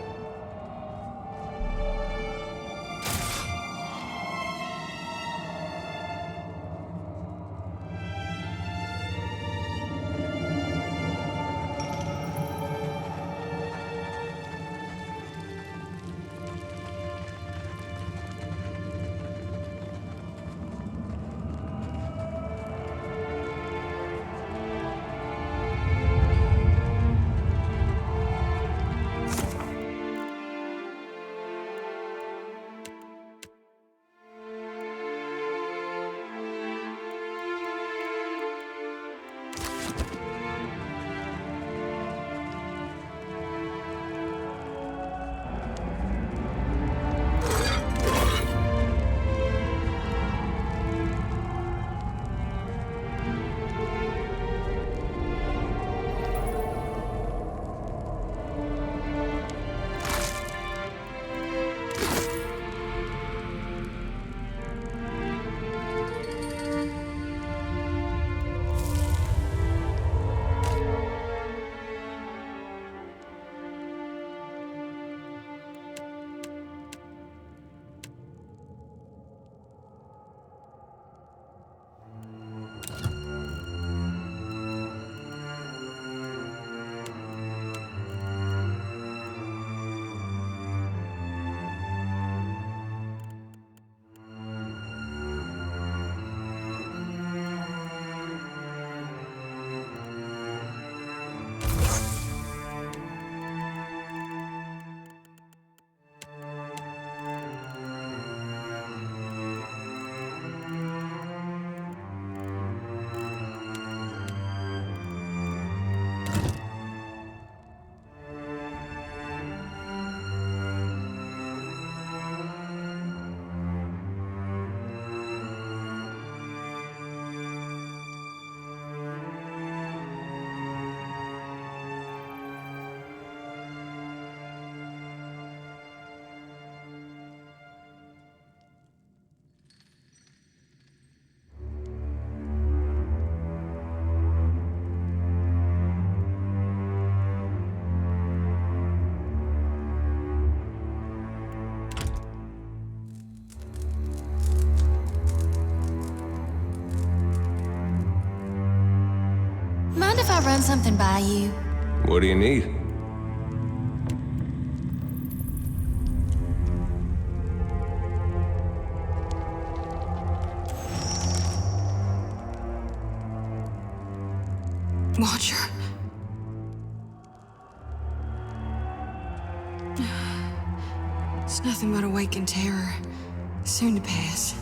Mind if I run something by you? What do you need? Watcher. It's nothing but awakened terror, soon to pass.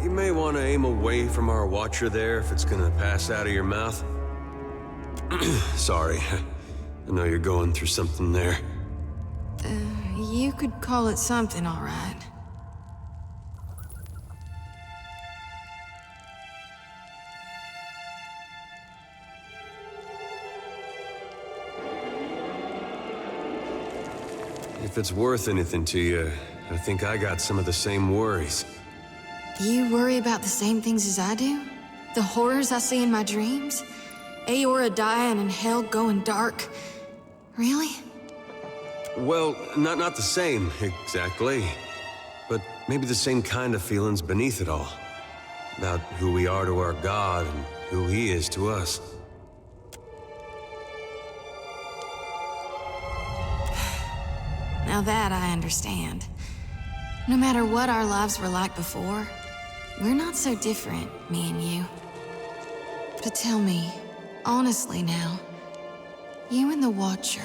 You may want to aim away from our watcher there if it's gonna pass out of your mouth. Sorry. I know you're going through something there. You could call it something, all right. If it's worth anything to you, I think I got some of the same worries. You worry about the same things as I do? The horrors I see in my dreams? Aora dying and hell going dark? Really? Well, not the same, exactly. But maybe the same kind of feelings beneath it all. About who we are to our God and who He is to us. Now that I understand. No matter what our lives were like before, we're not so different, me and you. But tell me, honestly now, you and the Watcher,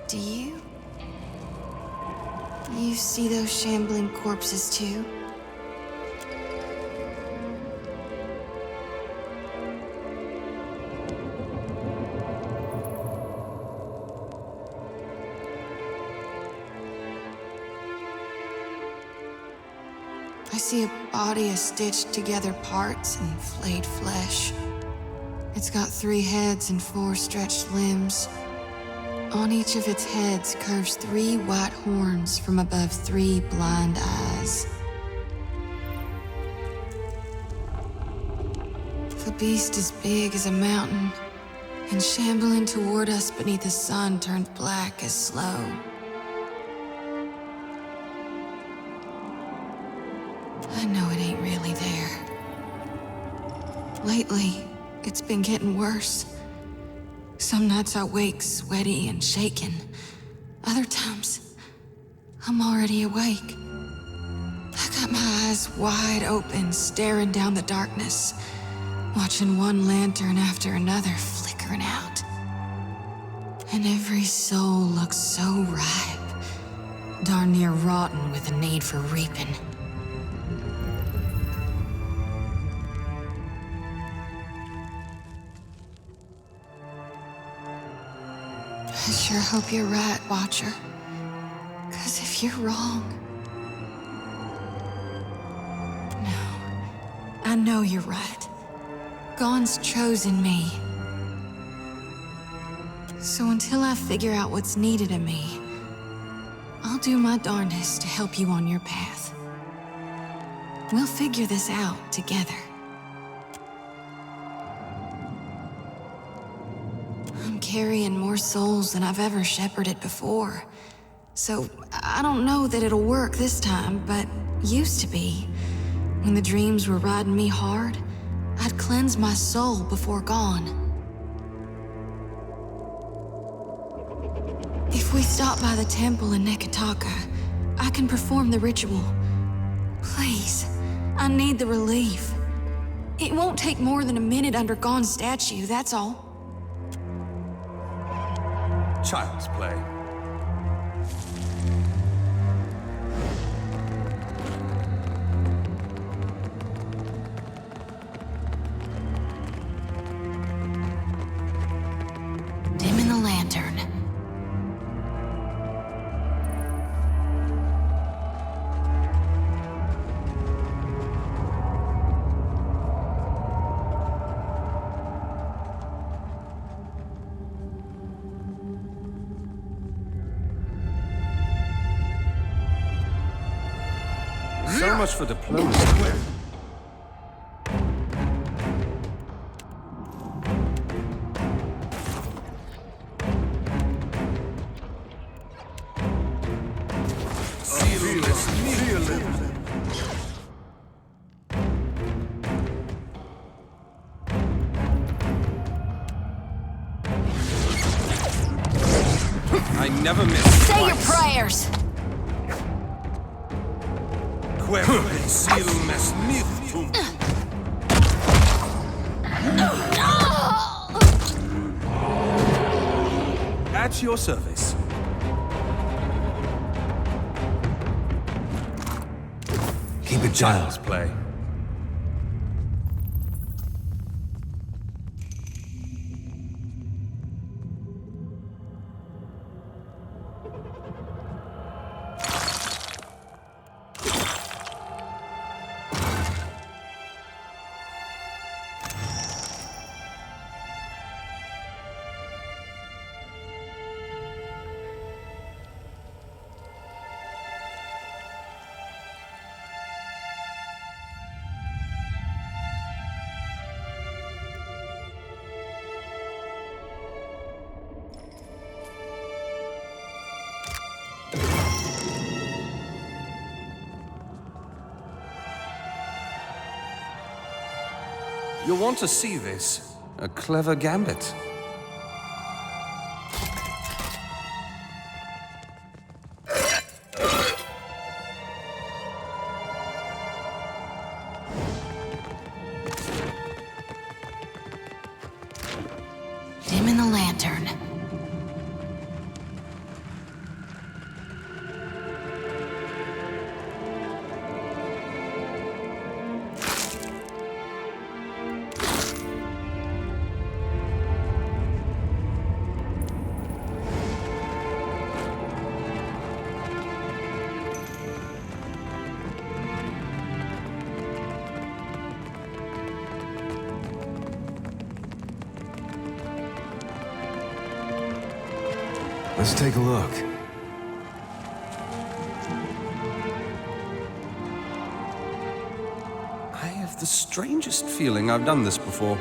do you? You see those shambling corpses too? I see a body of stitched together parts and flayed flesh. It's got 3 heads and 4 stretched limbs. On each of its heads curves 3 white horns from above 3 blind eyes. The beast is big as a mountain, and shambling toward us beneath a sun turned black as slow. I know it ain't really there. Lately, it's been getting worse. Some nights I wake sweaty and shaking. Other times, I'm already awake. I got my eyes wide open, staring down the darkness, watching one lantern after another flickering out. And every soul looks so ripe, darn near rotten with a need for reaping. I sure hope you're right, Watcher. 'Cause if you're wrong... No, I know you're right. Gon's chosen me. So until I figure out what's needed of me, I'll do my darndest to help you on your path. We'll figure this out together. I'm carrying more souls than I've ever shepherded before. So I don't know that it'll work this time, but used to be. When the dreams were riding me hard, I'd cleanse my soul before Gon. If we stop by the temple in Neketaka, I can perform the ritual. Please, I need the relief. It won't take more than a minute under Gon's statue, that's all. Child's play. Dimming the lantern. So much for diplomacy. I never miss. Say your prayers! At your service. Keep it Child's play. You'll want to see this. A clever gambit. Dimming the lantern. Let's take a look. I have the strangest feeling I've done this before.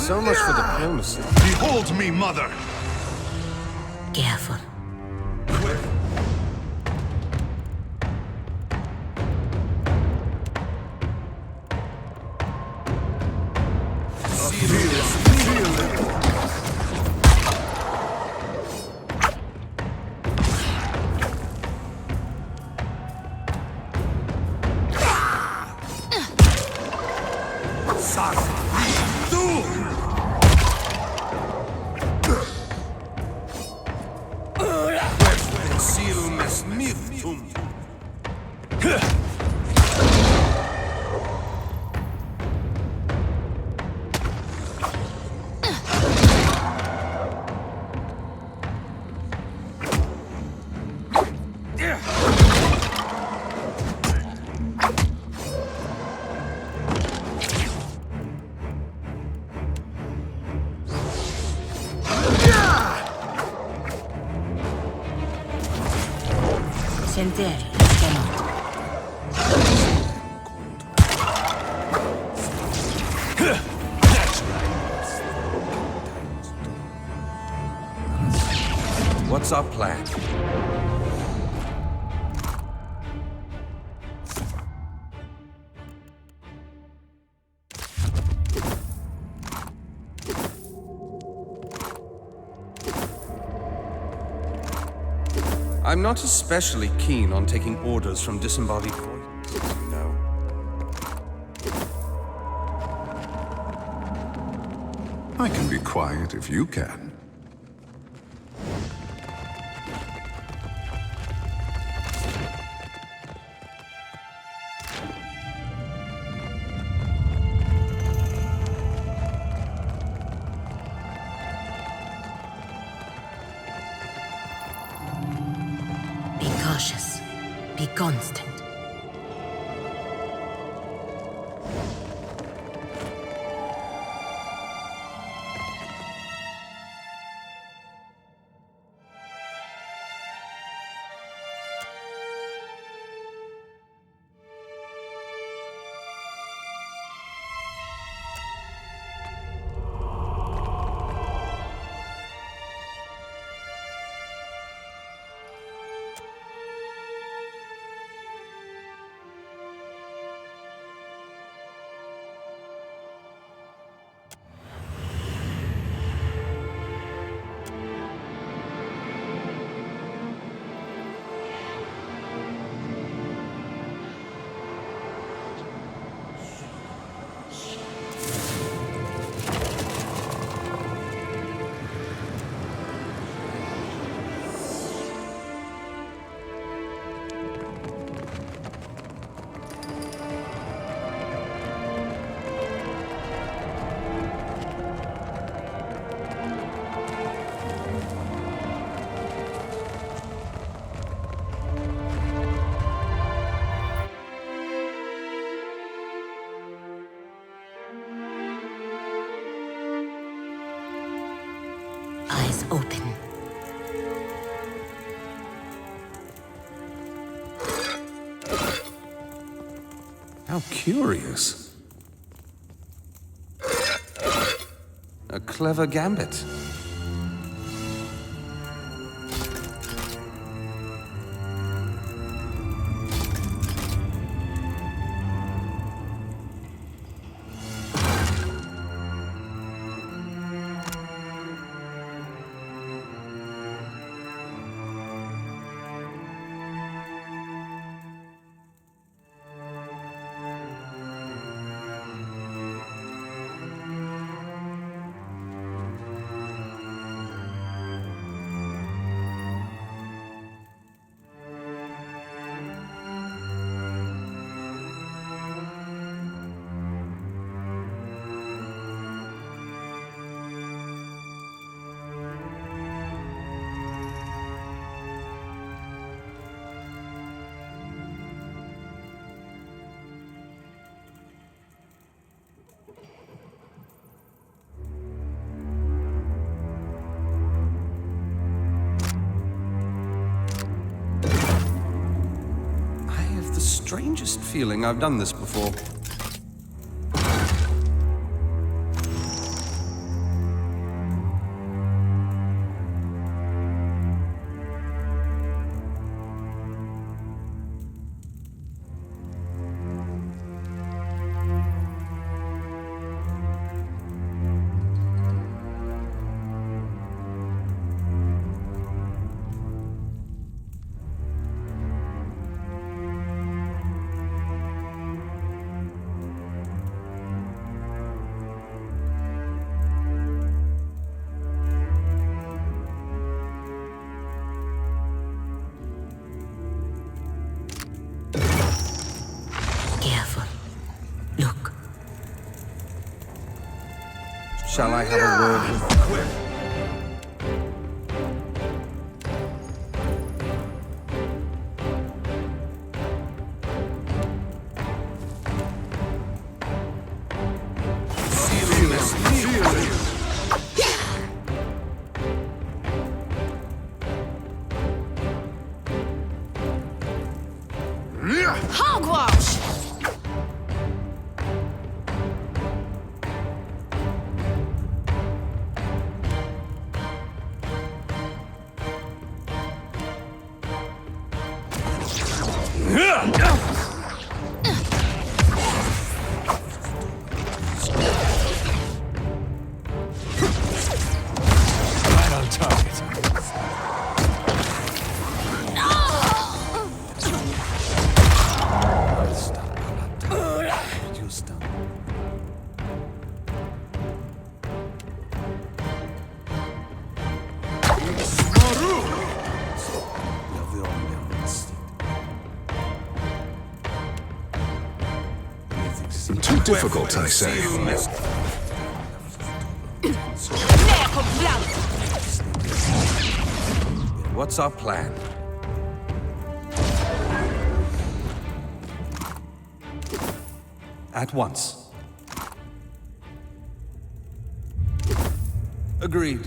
So much for diplomacy. Behold me, mother! Careful. Senteri, What's our plan? I'm not especially keen on taking orders from disembodied voices, you know. I can be quiet if you can. be cautious. Be constant. Eyes open. How curious. A clever gambit. Strangest feeling I've done this before. Shall I have a word with the Quip? Hogwash! Right on target. Too difficult, I say. What's our plan? At once. Agreed.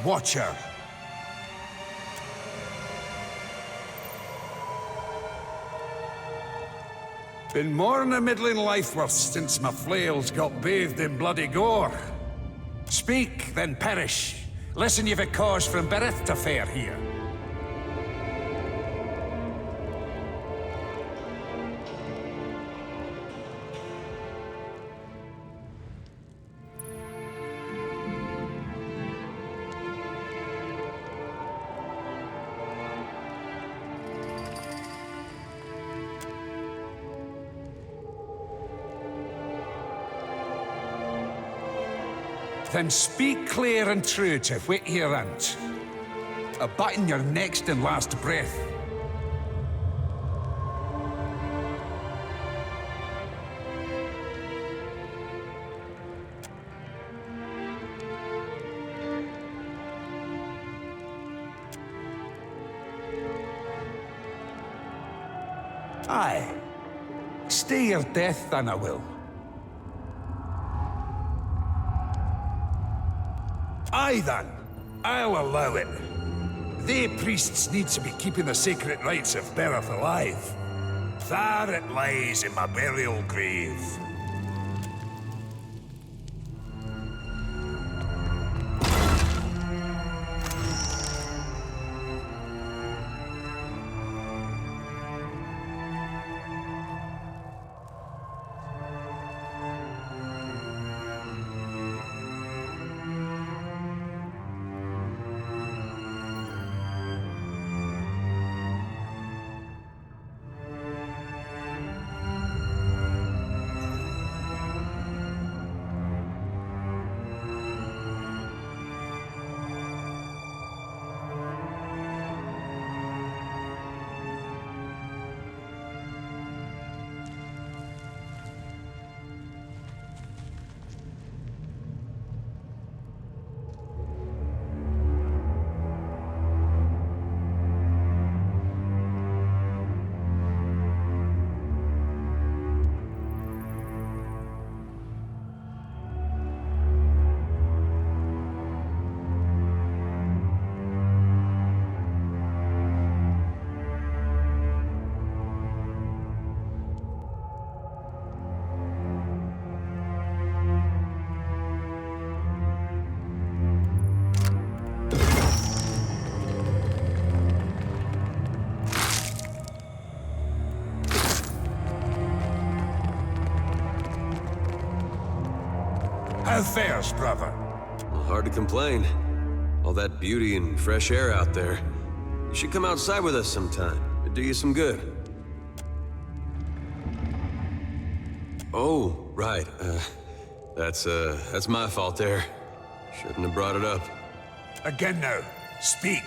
Watcher. Been more than a middling life worth since my flails got bathed in bloody gore. Speak, then perish. Listen, you've a cause from Berath to fare here. Then speak clear and true to what you rant. A button your next and last breath. Aye. Stay your death, then I will. Aye then, I'll allow it. They priests need to be keeping the sacred rites of Berath alive. There it lies in my burial grave. How fares, brother? Well, hard to complain. All that beauty and fresh air out there. You should come outside with us sometime. It'd do you some good. Oh, right. That's my fault there. Shouldn't have brought it up. Again now. Speak.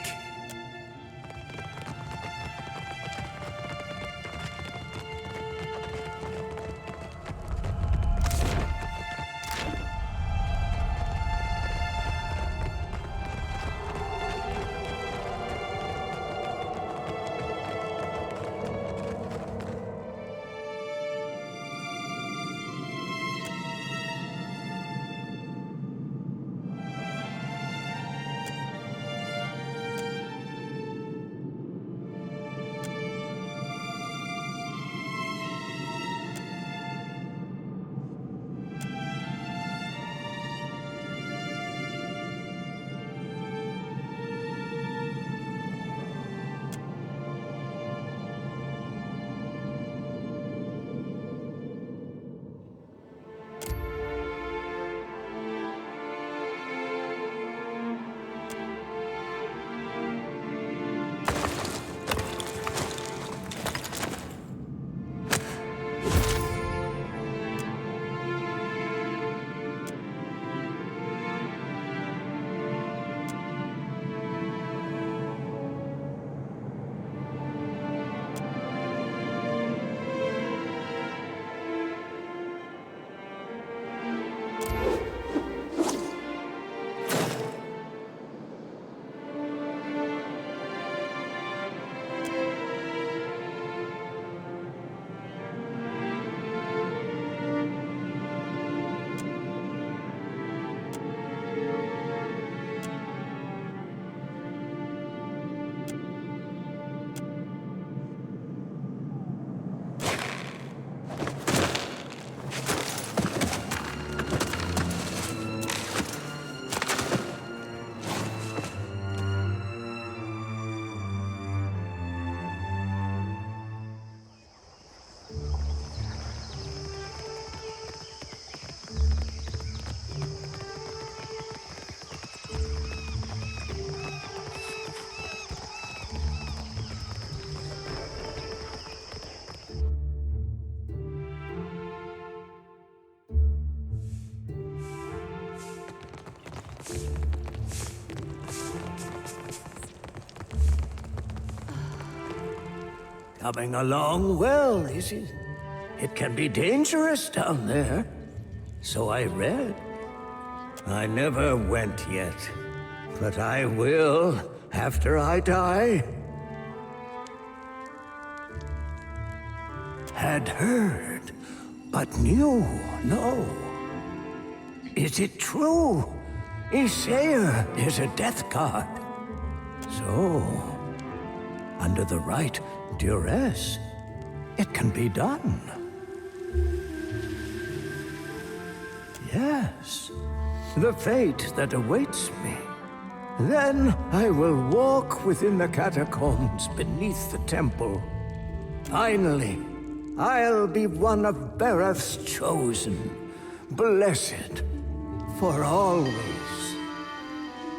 Coming along well, is it? It can be dangerous down there. So I read. I never went yet, but I will after I die. Had heard, but knew no. Is it true? Isaiah is a death god. So, under the right duress, it can be done. Yes, the fate that awaits me. Then I will walk within the catacombs beneath the temple. Finally, I'll be one of Berath's chosen, blessed for always.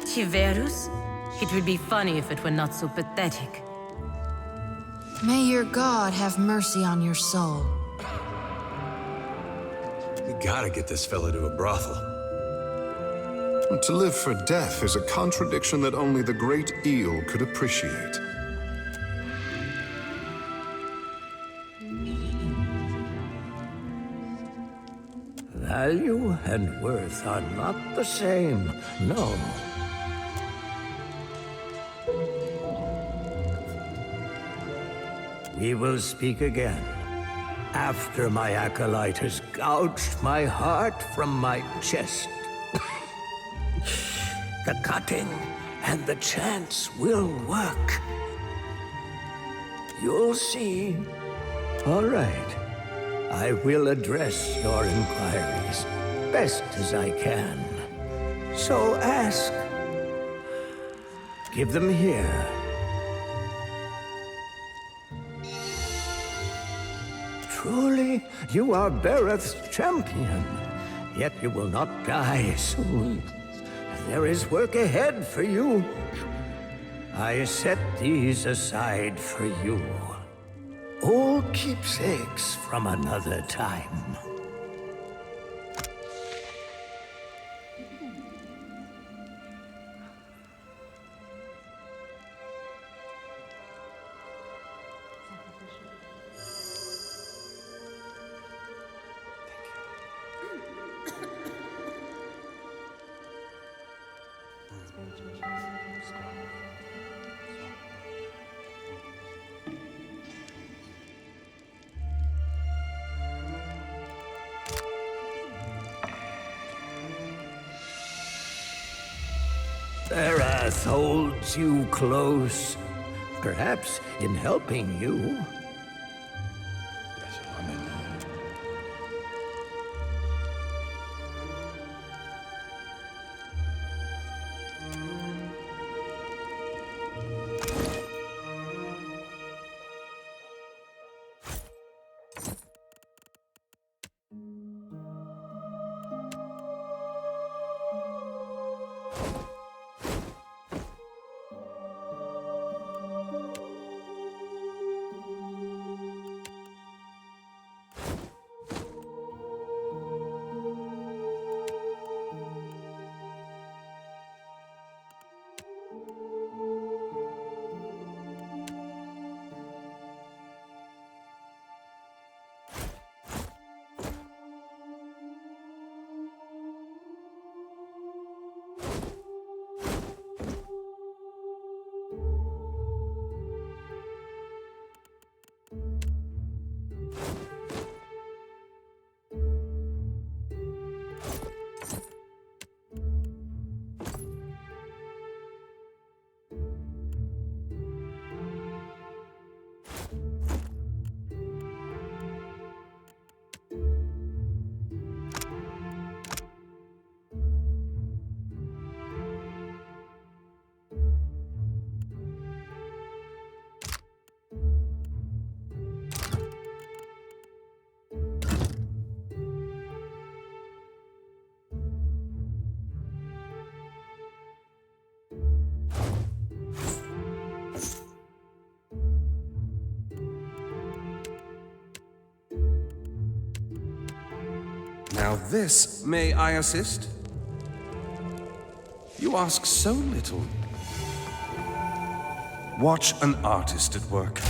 Chiverus? It would be funny if it were not so pathetic. May your god have mercy on your soul. We gotta get this fella to a brothel. To live for death is a contradiction that only the great eel could appreciate. Value and worth are not the same, no. We will speak again, after my acolyte has gouged my heart from my chest. The cutting and the chants will work. You'll see. All right. I will address your inquiries best as I can. So ask. Give them here. Truly, you are Berath's champion. yet you will not die soon. There is work ahead for you. I set these aside for you. Old keepsakes from another time. Berath holds you close, perhaps in helping you. Now this, may I assist? You ask so little. Watch an artist at work.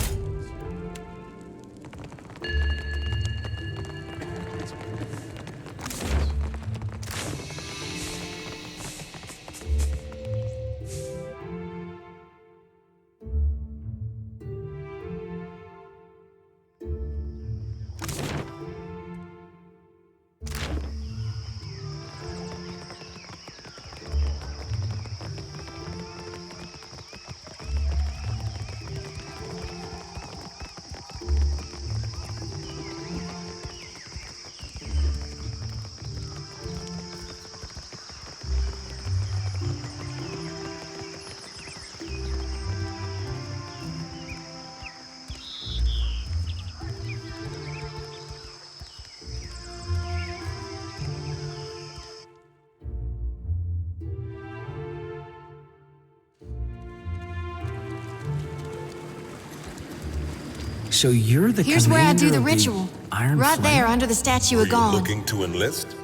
So you're the Here's where I do the commander of ritual. Iron Right Flame? there, under the statue of God. Looking to enlist?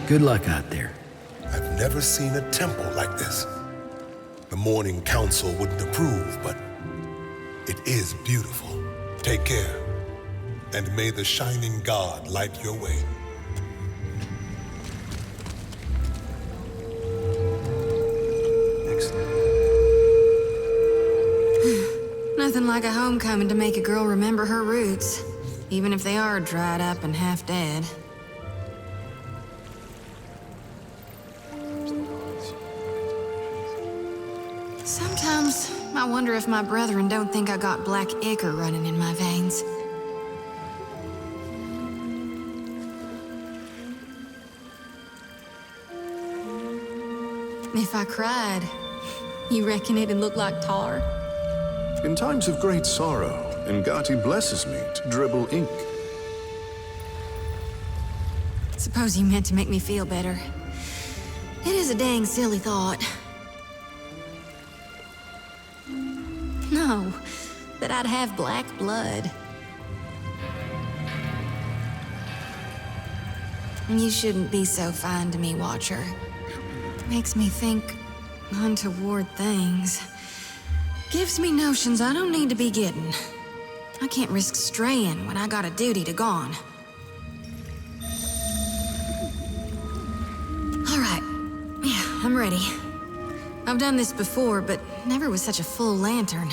Good luck out there. I've never seen a temple like this. The Morning Council wouldn't approve, but it is beautiful. Take care, and may the Shining God light your way. Nothing like a homecoming to make a girl remember her roots, even if they are dried up and half dead. Sometimes I wonder if my brethren don't think I got black ichor running in my veins. If I cried, you reckon it'd look like tar? In times of great sorrow, and Xoti blesses me to dribble ink. Suppose you meant to make me feel better. It is a dang silly thought. No, that I'd have black blood. You shouldn't be so fine to me, Watcher. Makes me think untoward things. Gives me notions I don't need to be getting. I can't risk straying when I got a duty to gone. All right. Yeah, I'm ready. I've done this before, but never with such a full lantern.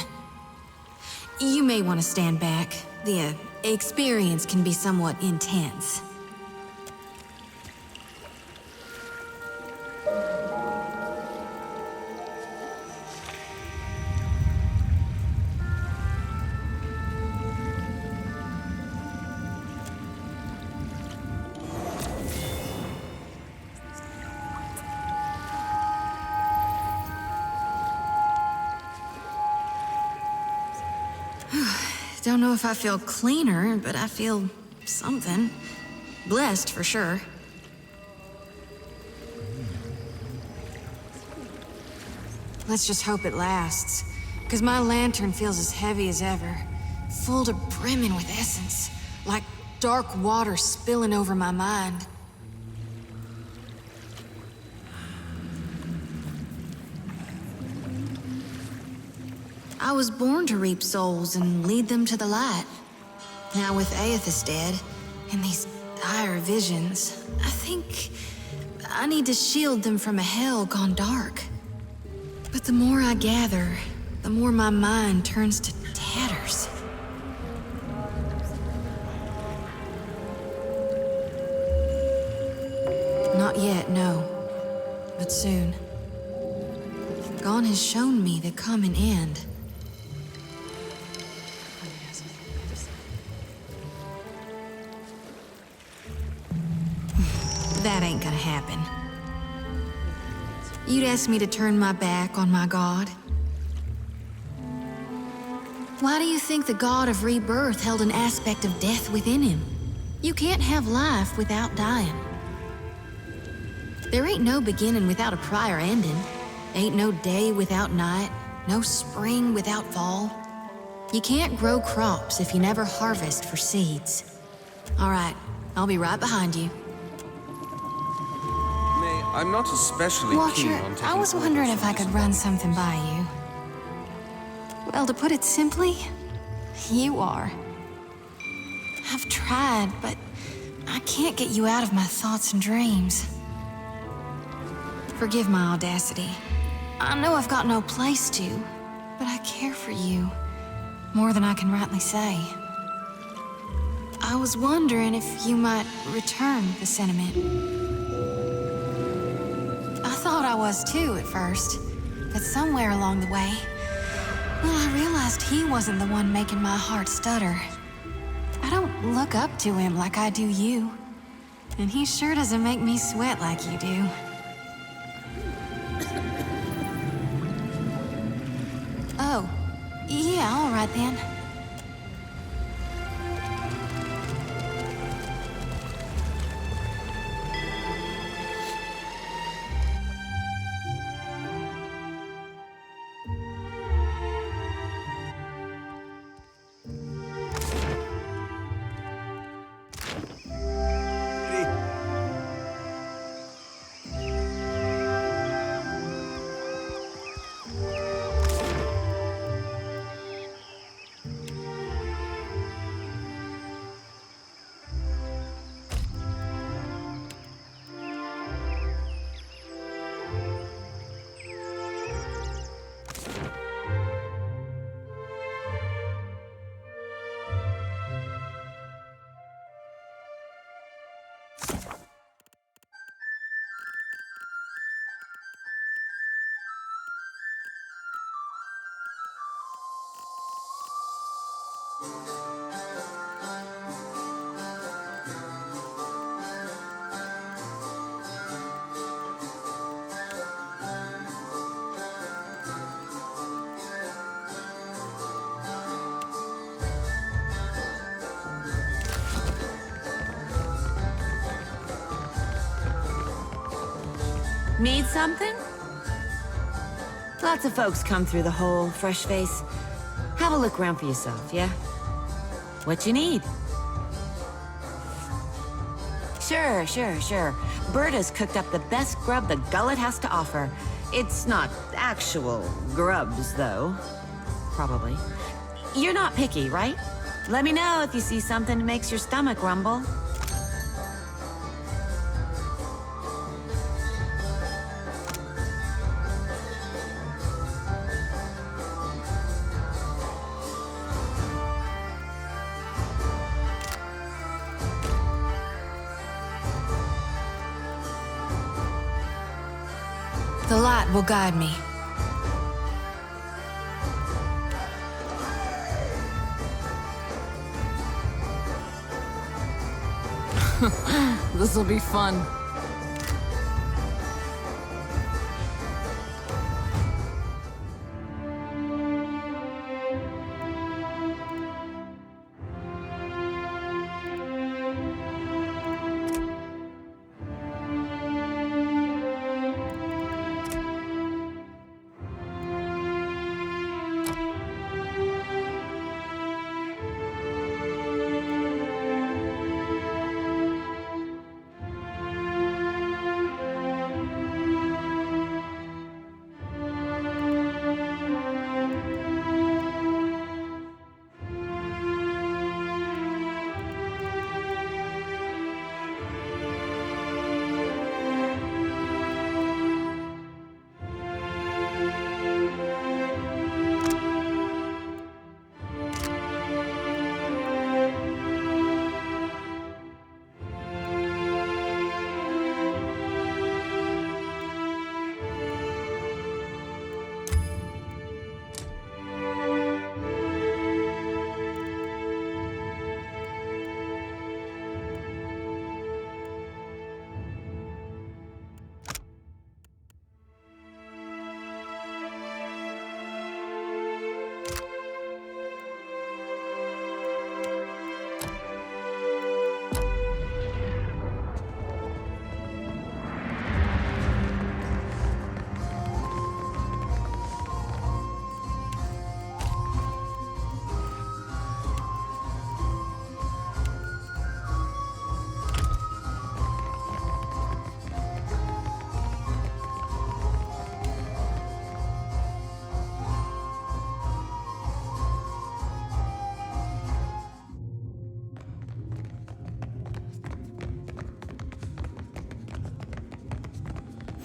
You may want to stand back. The experience can be somewhat intense. Don't know if I feel cleaner, but I feel something. Blessed, for sure. Let's just hope it lasts, because my lantern feels as heavy as ever. Full to brimming with essence, like dark water spilling over my mind. I was born to reap souls and lead them to the light. Now with Aethys dead, and these dire visions, I think I need to shield them from a hell gone dark. But the more I gather, the more my mind turns to tatters. Not yet, no. But soon. Gone has shown me the common end. That ain't gonna happen. You'd ask me to turn my back on my god? Why do you think the god of rebirth held an aspect of death within him? You can't have life without dying. There ain't no beginning without a prior ending. Ain't no day without night, no spring without fall. You can't grow crops if you never harvest for seeds. All right, I'll be right behind you. I'm not especially keen Watcher, on taking I was orders wondering from if I could run something by you. Well, to put it simply, you are. I've tried, but I can't get you out of my thoughts and dreams. Forgive my audacity. I know I've got no place to, but I care for you more than I can rightly say. I was wondering if you might return the sentiment. I thought I was too at first, but somewhere along the way, well, I realized he wasn't the one making my heart stutter. I don't look up to him like I do you, and he sure doesn't make me sweat like you do. Oh, yeah, all right then. Need something? Lots of folks come through the hole, fresh face. Have a look around for yourself, yeah? What you need? Sure. Berta's cooked up the best grub the gullet has to offer. It's not actual grubs, though. Probably. You're not picky, right? Let me know if you see something that makes your stomach rumble. The light will guide me. This'll be fun.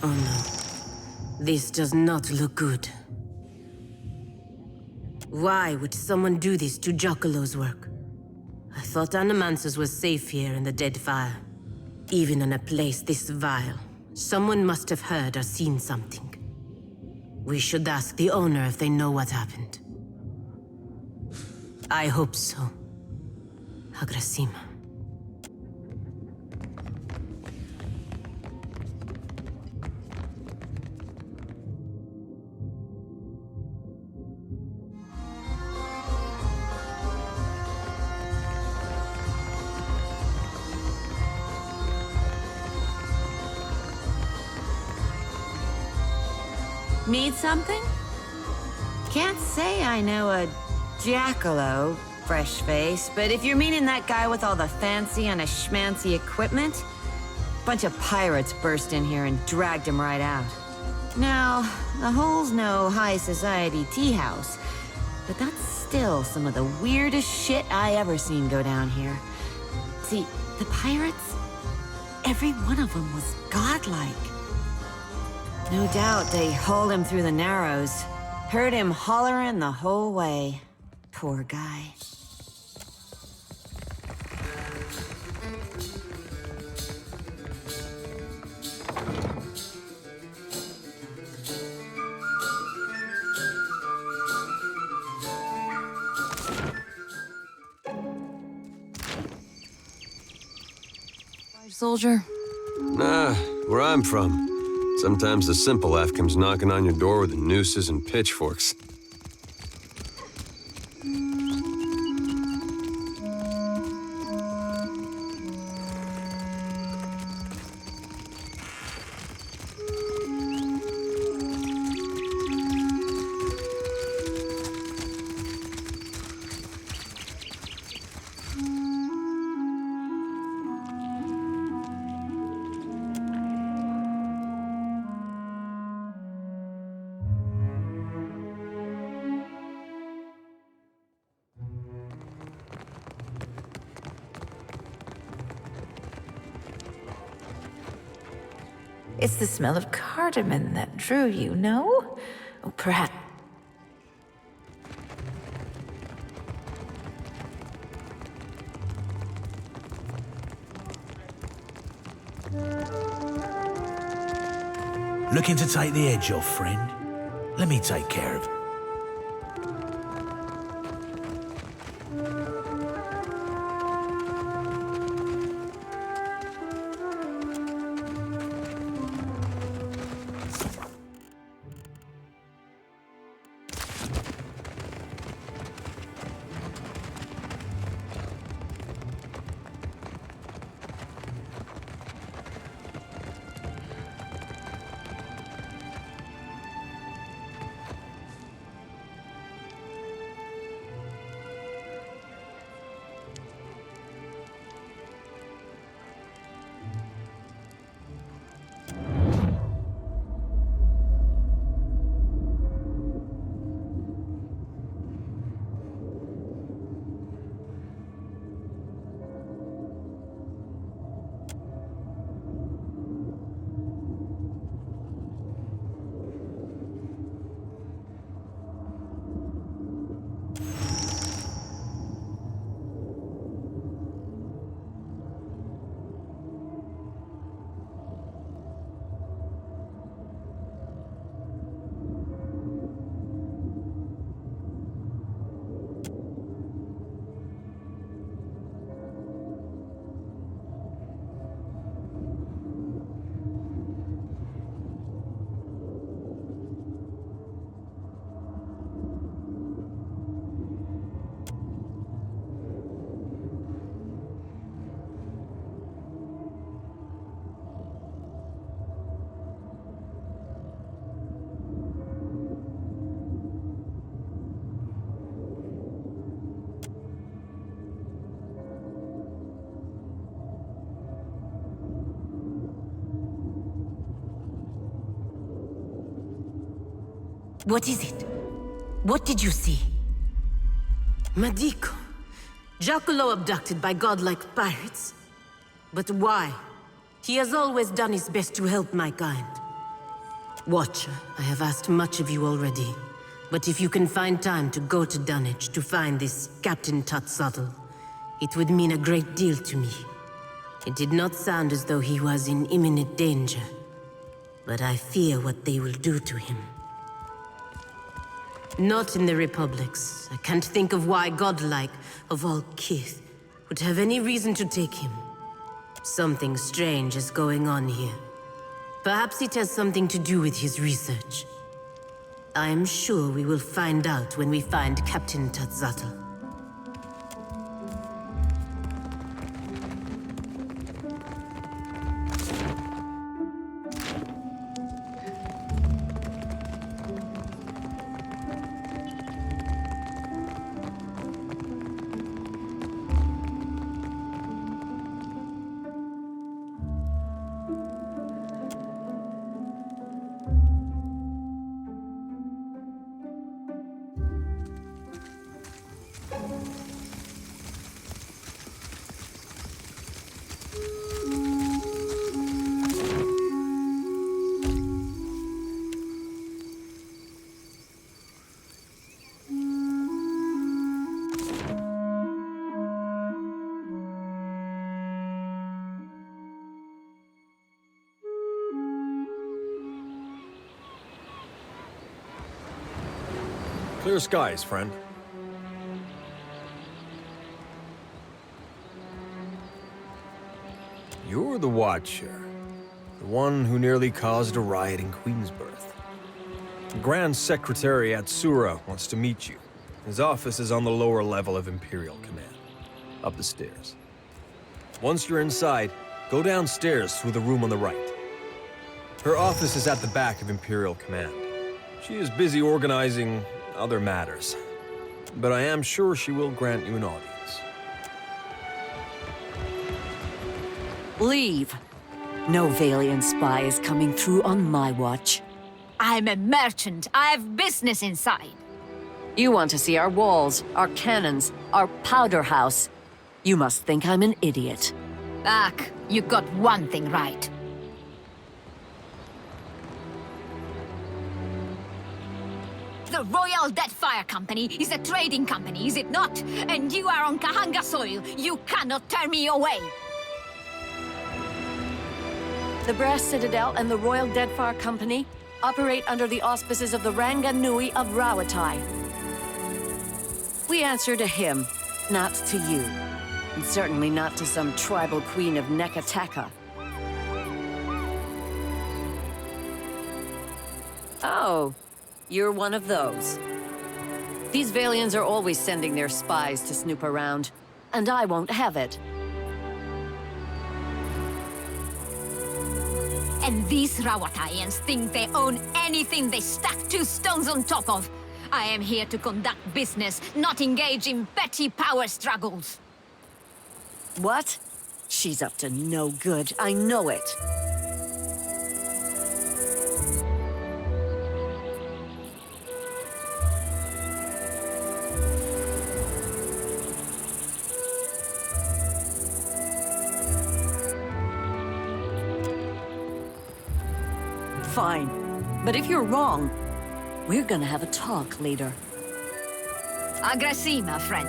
Oh no. This does not look good. Why would someone do this to Giocolo's work? I thought Animance's was safe here in the Deadfire. Even in a place this vile, someone must have heard or seen something. We should ask the owner if they know what happened. I hope so. Agrasima. Need something? Can't say I know a Giocolo, fresh face, but if you're meaning that guy with all the fancy and a schmancy equipment, bunch of pirates burst in here and dragged him right out. Now, the hole's no high society tea house, but that's still some of the weirdest shit I ever seen go down here. See, the pirates, every one of them was godlike. No doubt they hauled him through the Narrows. Heard him hollering the whole way. Poor guy. Soldier? Nah, where I'm from, sometimes the simple life comes knocking on your door with the nooses and pitchforks. It's the smell of cardamom that drew you, no? Oh, perhaps... Looking to take the edge off, friend? Let me take care of it. What is it? What did you see? Mythical. Giacomo abducted by godlike pirates. But why? He has always done his best to help my kind. Watcher, I have asked much of you already. But if you can find time to go to Dunwich to find this Captain Tatsatl, it would mean a great deal to me. It did not sound as though he was in imminent danger. But I fear what they will do to him. Not in the Republics. I can't think of why godlike, of all kith, would have any reason to take him. Something strange is going on here. Perhaps it has something to do with his research. I am sure we will find out when we find Captain Tatsatl. Clear skies, friend. You're the Watcher. The one who nearly caused a riot in Queensbirth. The Grand Secretary at Sura wants to meet you. His office is on the lower level of Imperial Command. Up the stairs. Once you're inside, go downstairs through the room on the right. Her office is at the back of Imperial Command. She is busy organizing other matters, but I am sure she will grant you an audience. Leave. No Valiant spy is coming through on my watch. I'm a merchant. I have business inside. You want to see our walls, our cannons, our powder house. You must think I'm an idiot. Ak, you got one thing right. The Royal Deadfire Company is a trading company, is it not? And you are on Kahanga soil. You cannot turn me away. The Brass Citadel and the Royal Deadfire Company operate under the auspices of the Ranga Nui of Rawatai. We answer to him, not to you. And certainly not to some tribal queen of Nekataka. Oh, you're one of those. These Valians are always sending their spies to snoop around, and I won't have it. And these Rawataians think they own anything they stack 2 stones on top of. I am here to conduct business, not engage in petty power struggles. What? She's up to no good, I know it. Fine. But if you're wrong, we're gonna have a talk later. Aggressima, friend.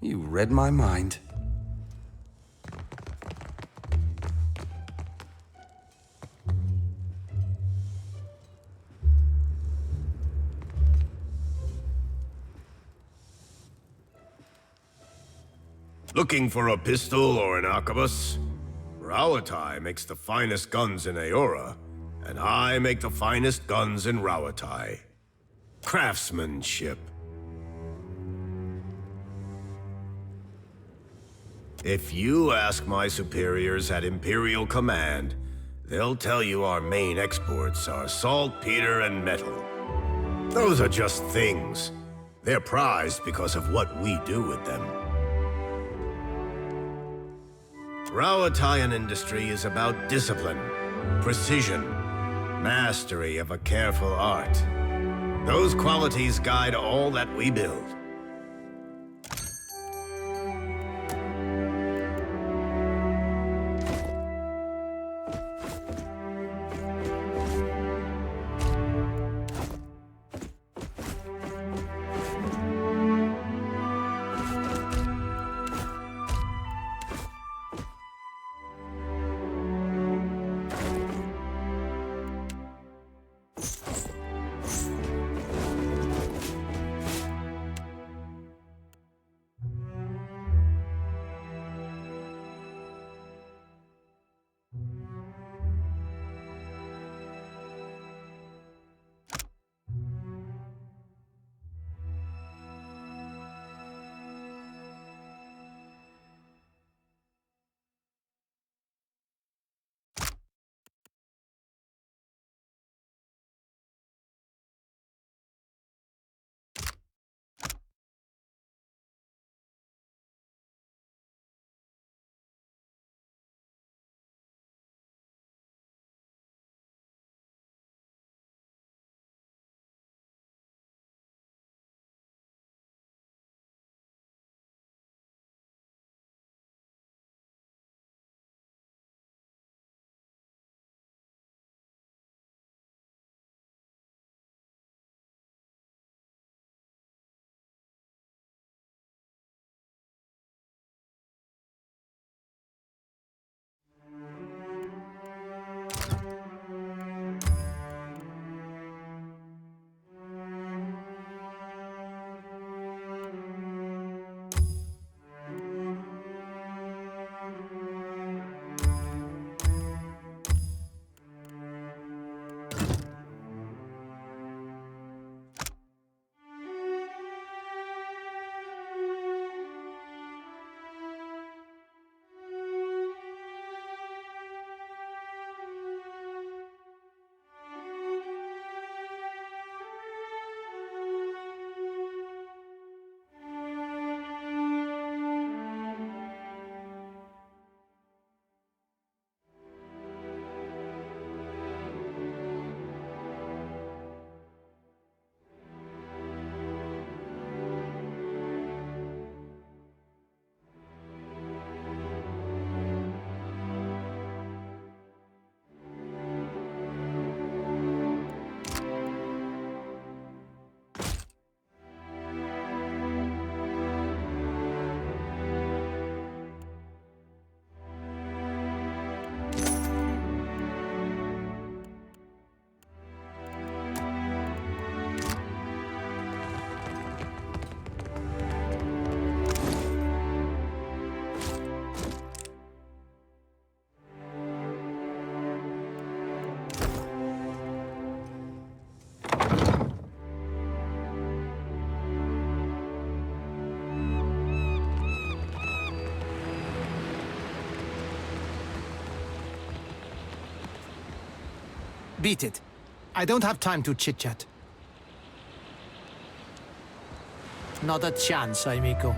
You read my mind. Looking for a pistol or an arquebus? Rawatai makes the finest guns in Aora, and I make the finest guns in Rawatai. Craftsmanship. If you ask my superiors at Imperial Command, they'll tell you our main exports are saltpeter and metal. Those are just things. They're prized because of what we do with them. Rawataian industry is about discipline, precision, mastery of a careful art. Those qualities guide all that we build. Beat it. I don't have time to chit-chat. Not a chance, amico.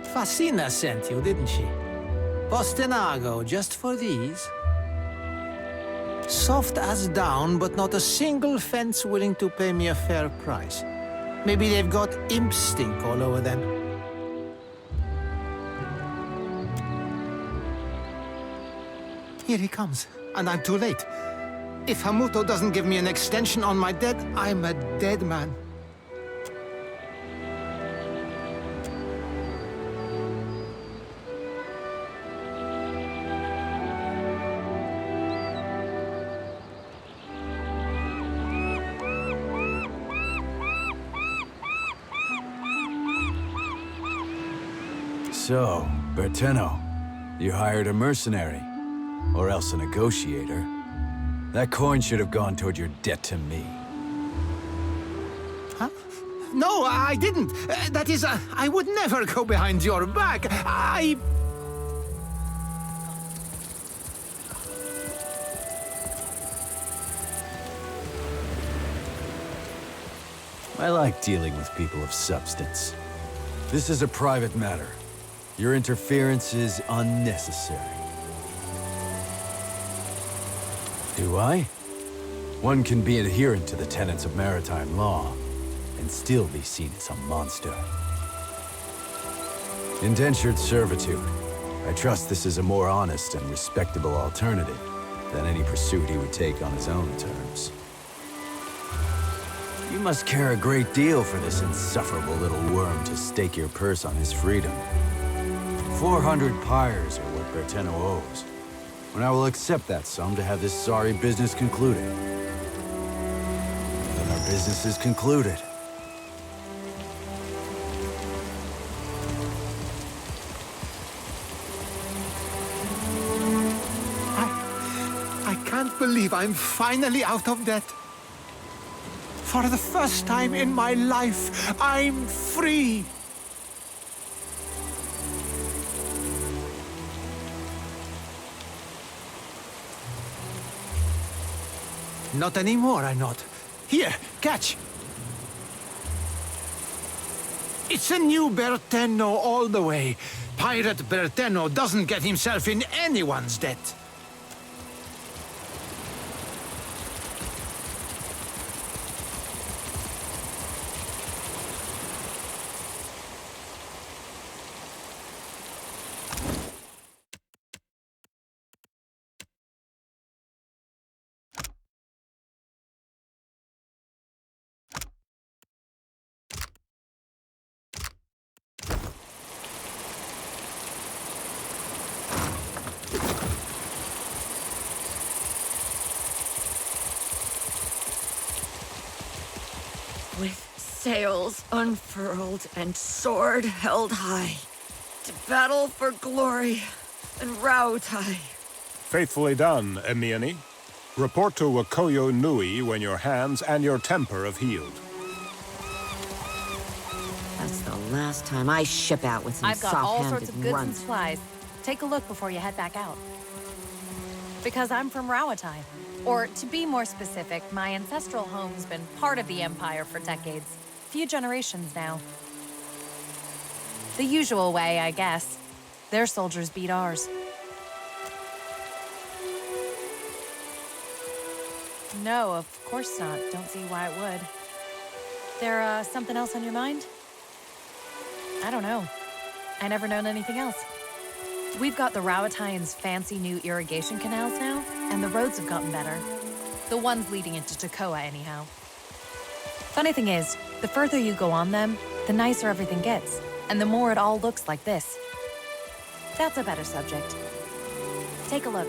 Fascina sent you, didn't she? Postinago, just for these? Soft as down, but not a single fence willing to pay me a fair price. Maybe they've got imp stink all over them. Here he comes, and I'm too late. If Hamuto doesn't give me an extension on my debt, I'm a dead man. So, Berteno, you hired a mercenary, or else a negotiator. That coin should have gone toward your debt to me. Huh? No, I didn't. That is, I would never go behind your back. I like dealing with people of substance. This is a private matter. Your interference is unnecessary. Do I? One can be adherent to the tenets of maritime law and still be seen as a monster. Indentured servitude. I trust this is a more honest and respectable alternative than any pursuit he would take on his own terms. You must care a great deal for this insufferable little worm to stake your purse on his freedom. 400 pyres are what Berteno owes, and I will accept that sum to have this sorry business concluded. And then our business is concluded. I can't believe I'm finally out of debt. For the first time in my life, I'm free. Not anymore, I'm not. Here, catch. It's a new Berteno all the way. Pirate Berteno doesn't get himself in anyone's debt. With sails unfurled and sword held high, to battle for glory and Rautai. Faithfully done, Emiani. Report to Wakoyo Nui when your hands and your temper have healed. That's the last time I ship out with some I've got all sorts soft-handed of goods and runts. supplies. Take a look before you head back out. Because I'm from Rautai. Or, to be more specific, my ancestral home's been part of the Empire for decades. Few generations now. The usual way, I guess. Their soldiers beat ours. No, of course not. Don't see why it would. There, something else on your mind? I don't know. I never known anything else. We've got the Rauataians' fancy new irrigation canals now, and the roads have gotten better. The ones leading into Tekoa, anyhow. Funny thing is, the further you go on them, the nicer everything gets, and the more it all looks like this. That's a better subject. Take a look.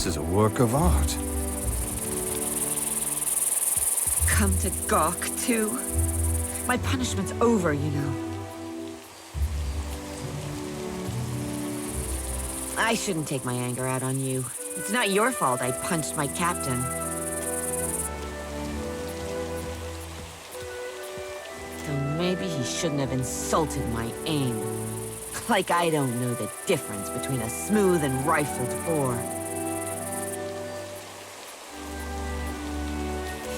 This is a work of art. Come to gawk, too? My punishment's over, you know. I shouldn't take my anger out on you. It's not your fault I punched my captain. Though maybe he shouldn't have insulted my aim. Like I don't know the difference between a smooth and rifled bore.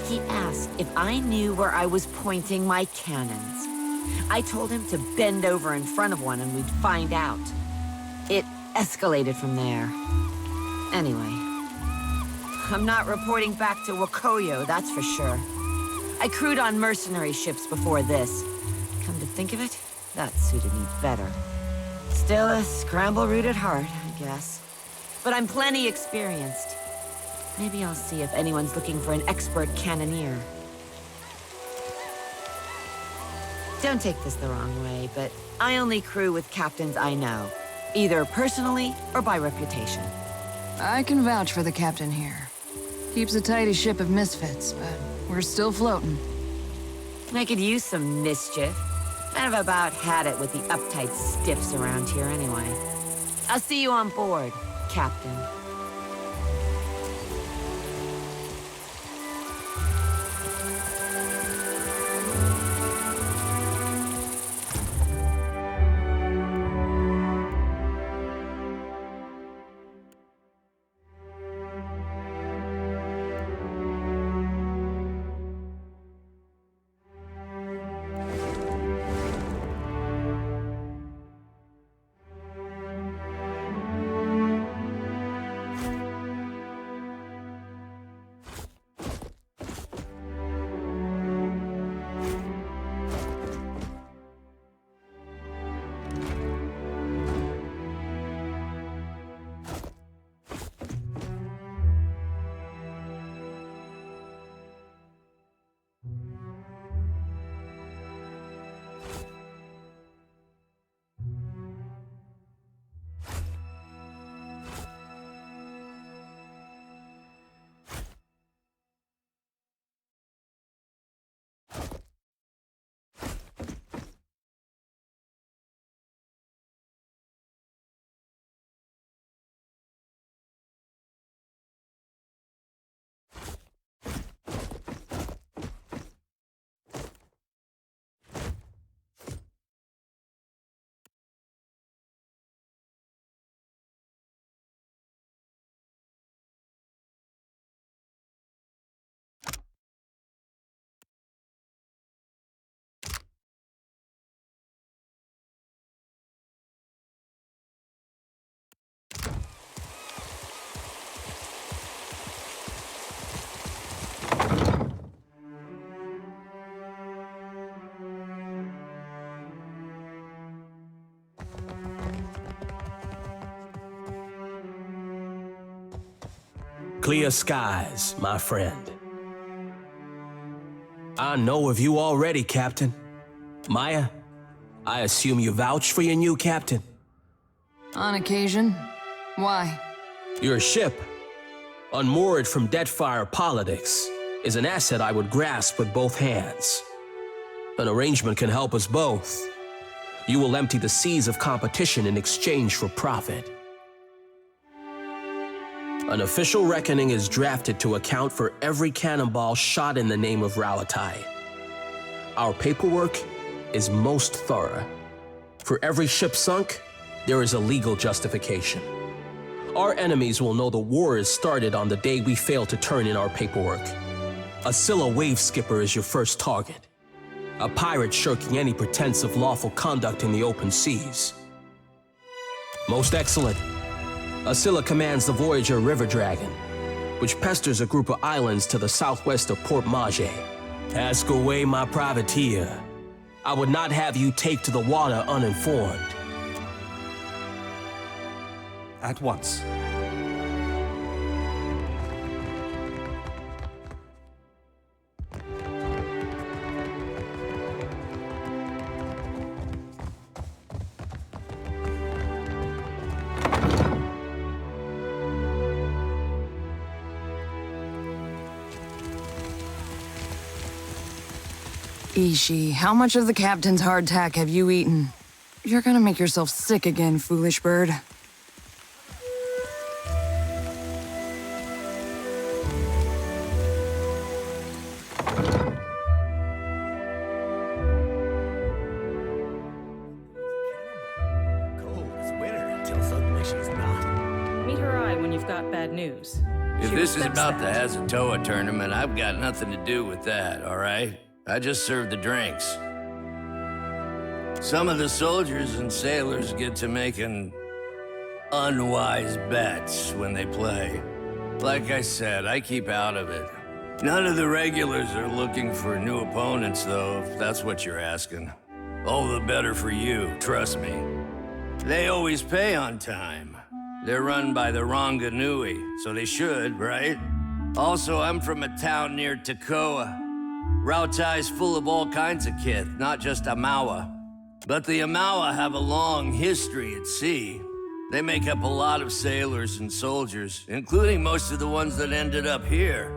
He asked if I knew where I was pointing my cannons. I told him to bend over in front of one and we'd find out. It escalated from there. Anyway, I'm not reporting back to Wakoyo, that's for sure. I crewed on mercenary ships before this. Come to think of it, that suited me better. Still a scramble root at heart, I guess. But I'm plenty experienced. Maybe I'll see if anyone's looking for an expert cannoneer. Don't take this the wrong way, but I only crew with captains I know. Either personally or by reputation. I can vouch for the captain here. Keeps a tidy ship of misfits, but we're still floating. I could use some mischief. I've about had it with the uptight stiffs around here anyway. I'll see you on board, Captain. Clear skies, my friend. I know of you already, Captain. Maya, I assume you vouch for your new captain? On occasion. Why? Your ship, unmoored from Deadfire politics, is an asset I would grasp with both hands. An arrangement can help us both. You will empty the seas of competition in exchange for profit. An official reckoning is drafted to account for every cannonball shot in the name of Rauatai. Our paperwork is most thorough. For every ship sunk, there is a legal justification. Our enemies will know the war is started on the day we fail to turn in our paperwork. A Scylla wave skipper is your first target. A pirate shirking any pretense of lawful conduct in the open seas. Most excellent. Scylla commands the Voyager River Dragon, which pesters a group of islands to the southwest of Port Mage. Ask away, my privateer. I would not have you take to the water uninformed. At once. Ishi, how much of the captain's hardtack have you eaten? You're gonna make yourself sick again, foolish bird. Meet her eye when you've got bad news. If She this is respects about the that. Azatoa tournament, I've got nothing to do with that, all right? I just serve the drinks. Some of the soldiers and sailors get to making unwise bets when they play. Like I said, I keep out of it. None of the regulars are looking for new opponents, though, if that's what you're asking. All the better for you, trust me. They always pay on time. They're run by the Ranganui, so they should, right? Also, I'm from a town near Tekoa. Rautai's full of all kinds of kith, not just Amawa. But the Amawa have a long history at sea. They make up a lot of sailors and soldiers, including most of the ones that ended up here.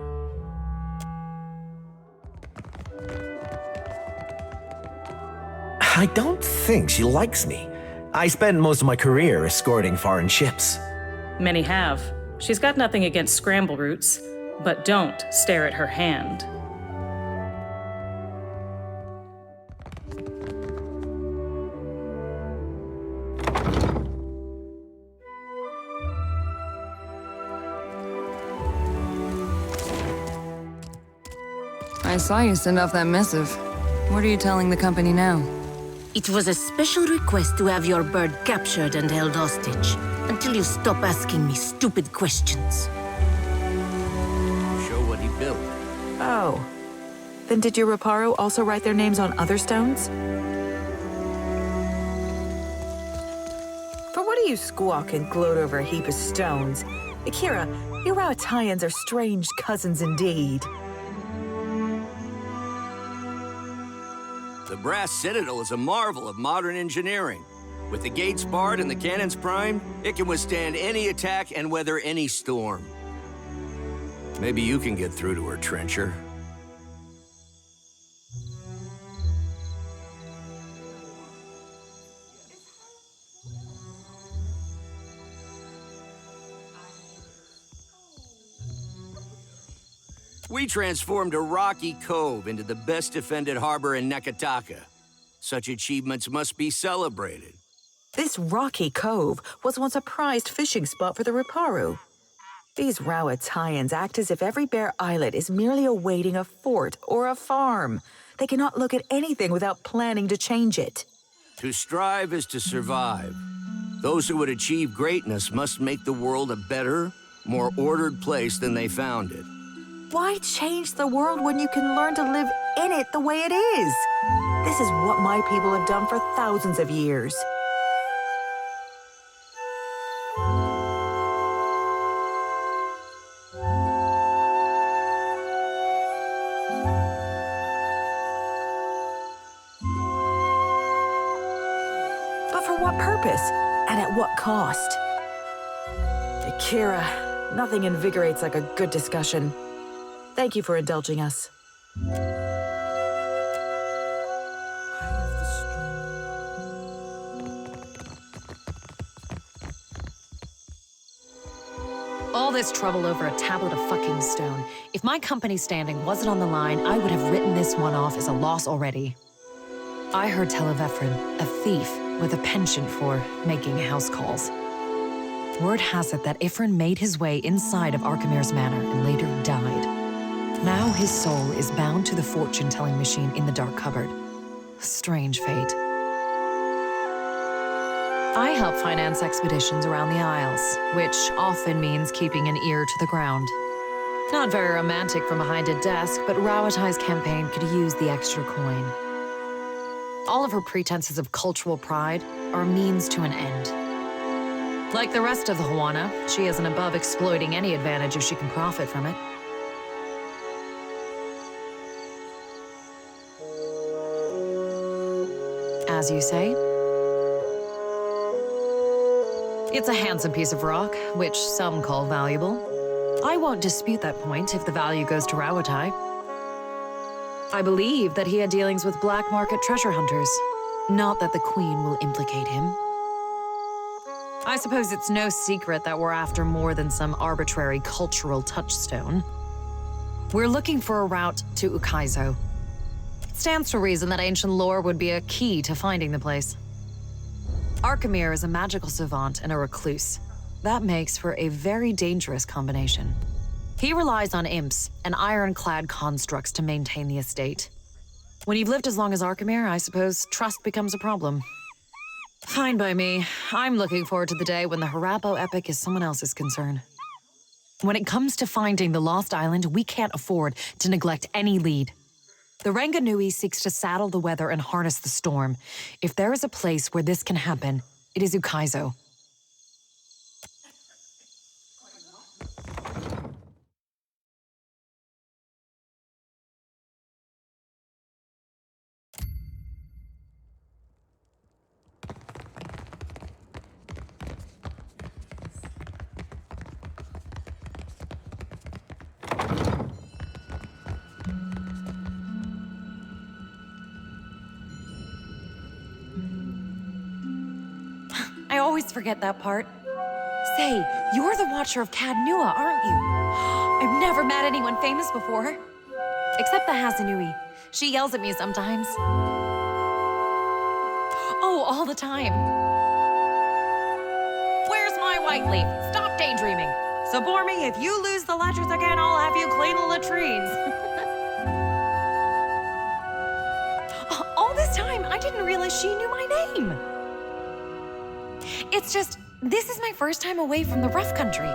I don't think she likes me. I spent most of my career escorting foreign ships. Many have. She's got nothing against scramble roots, but don't stare at her hand. I saw you send off that missive. What are you telling the company now? It was a special request to have your bird captured and held hostage, until you stop asking me stupid questions. Show what he built. Oh. Then did your Reparo also write their names on other stones? For what do you squawk and gloat over a heap of stones? Akira, you Rautaians are strange cousins indeed. The Brass Citadel is a marvel of modern engineering. With the gates barred and the cannons primed, it can withstand any attack and weather any storm. Maybe you can get through to her, Trencher. We transformed a rocky cove into the best defended harbor in Nekataka. Such achievements must be celebrated. This rocky cove was once a prized fishing spot for the Riparu. These Rautaians act as if every bare islet is merely awaiting a fort or a farm. They cannot look at anything without planning to change it. To strive is to survive. Those who would achieve greatness must make the world a better, more ordered place than they found it. Why change the world when you can learn to live in it the way it is? This is what my people have done for thousands of years. But for what purpose? And at what cost? Akira, nothing invigorates like a good discussion. Thank you for indulging us. All this trouble over a tablet of fucking stone. If my company's standing wasn't on the line, I would have written this one off as a loss already. I heard tell of Ephraim, a thief with a penchant for making house calls. Word has it that Ephraim made his way inside of Archimir's manor and later died. Now his soul is bound to the fortune-telling machine in the dark cupboard. Strange fate. I help finance expeditions around the Isles, which often means keeping an ear to the ground. Not very romantic from behind a desk, but Rawatai's campaign could use the extra coin. All of her pretenses of cultural pride are a means to an end. Like the rest of the Huana, she isn't above exploiting any advantage if she can profit from it. As you say, it's a handsome piece of rock, which some call valuable. I won't dispute that point if the value goes to Rawatai. I believe that he had dealings with black market treasure hunters. Not that the Queen will implicate him. I suppose it's no secret that we're after more than some arbitrary cultural touchstone. We're looking for a route to Ukaizo. It stands to reason that ancient lore would be a key to finding the place. Archimere is a magical savant and a recluse. That makes for a very dangerous combination. He relies on imps and ironclad constructs to maintain the estate. When you've lived as long as Archimere, I suppose trust becomes a problem. Fine by me. I'm looking forward to the day when the Harappo epic is someone else's concern. When it comes to finding the Lost Island, we can't afford to neglect any lead. The Ranganui seeks to saddle the weather and harness the storm. If there is a place where this can happen, it is Ukaizo. I always forget that part. Say, you're the Watcher of Cadnua, aren't you? I've never met anyone famous before. Except the Hazanui. She yells at me sometimes. Oh, all the time. Where's my white leaf? Stop daydreaming. Support me, if you lose the ledgers again, I'll have you clean the latrines. All this time, I didn't realize she knew my name. It's just, this is my first time away from the rough country.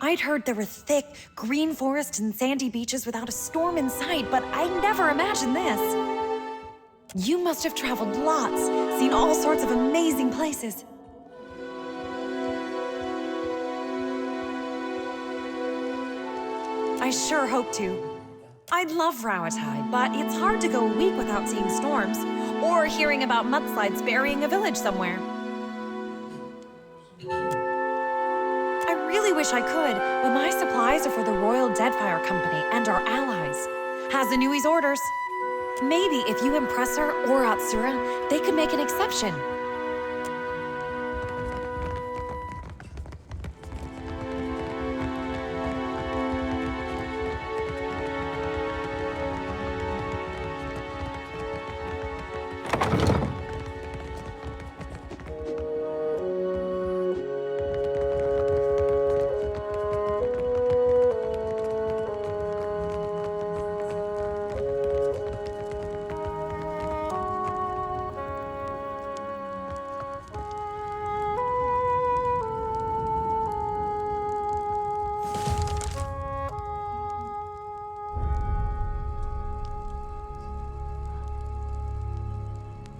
I'd heard there were thick, green forests and sandy beaches without a storm in sight, but I never imagined this. You must have traveled lots, seen all sorts of amazing places. I sure hope to. I'd love Rawatai, but it's hard to go a week without seeing storms, or hearing about mudslides burying a village somewhere. I really wish I could, but my supplies are for the Royal Deadfire Company and our allies. Hazanui's orders. Maybe if you impress her or Atsura, they could make an exception.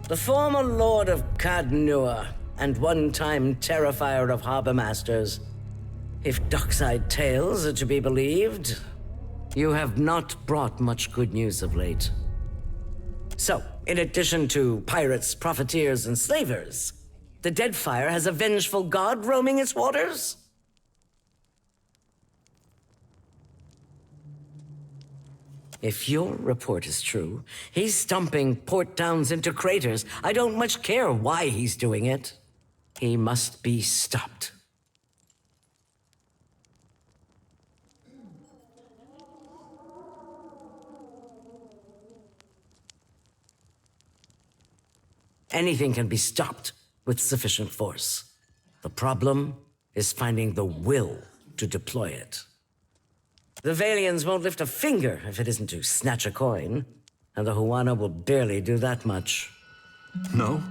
The former Lord of Cadnua, and one-time Terrifier of Harbor Masters. If dockside tales are to be believed, you have not brought much good news of late. So, in addition to pirates, profiteers, and slavers, the Deadfire has a vengeful god roaming its waters? If your report is true, he's stumping port towns into craters. I don't much care why he's doing it. He must be stopped. Anything can be stopped with sufficient force. The problem is finding the will to deploy it. The Valians won't lift a finger if it isn't to snatch a coin, and the Huana will barely do that much. No?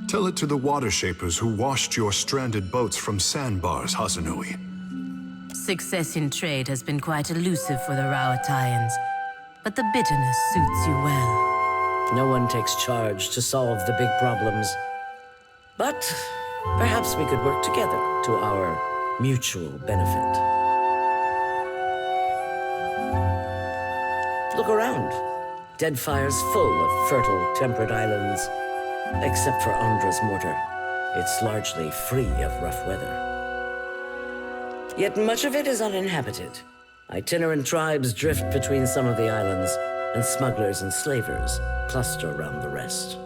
Tell it to the water shapers who washed your stranded boats from sandbars, Hazanui. Success in trade has been quite elusive for the Rawatayans, but the bitterness suits you well. No one takes charge to solve the big problems. But perhaps we could work together to our mutual benefit. Look around. Deadfire's full of fertile, temperate islands. Except for Andra's mortar. It's largely free of rough weather. Yet much of it is uninhabited. Itinerant tribes drift between some of the islands, and smugglers and slavers cluster around the rest.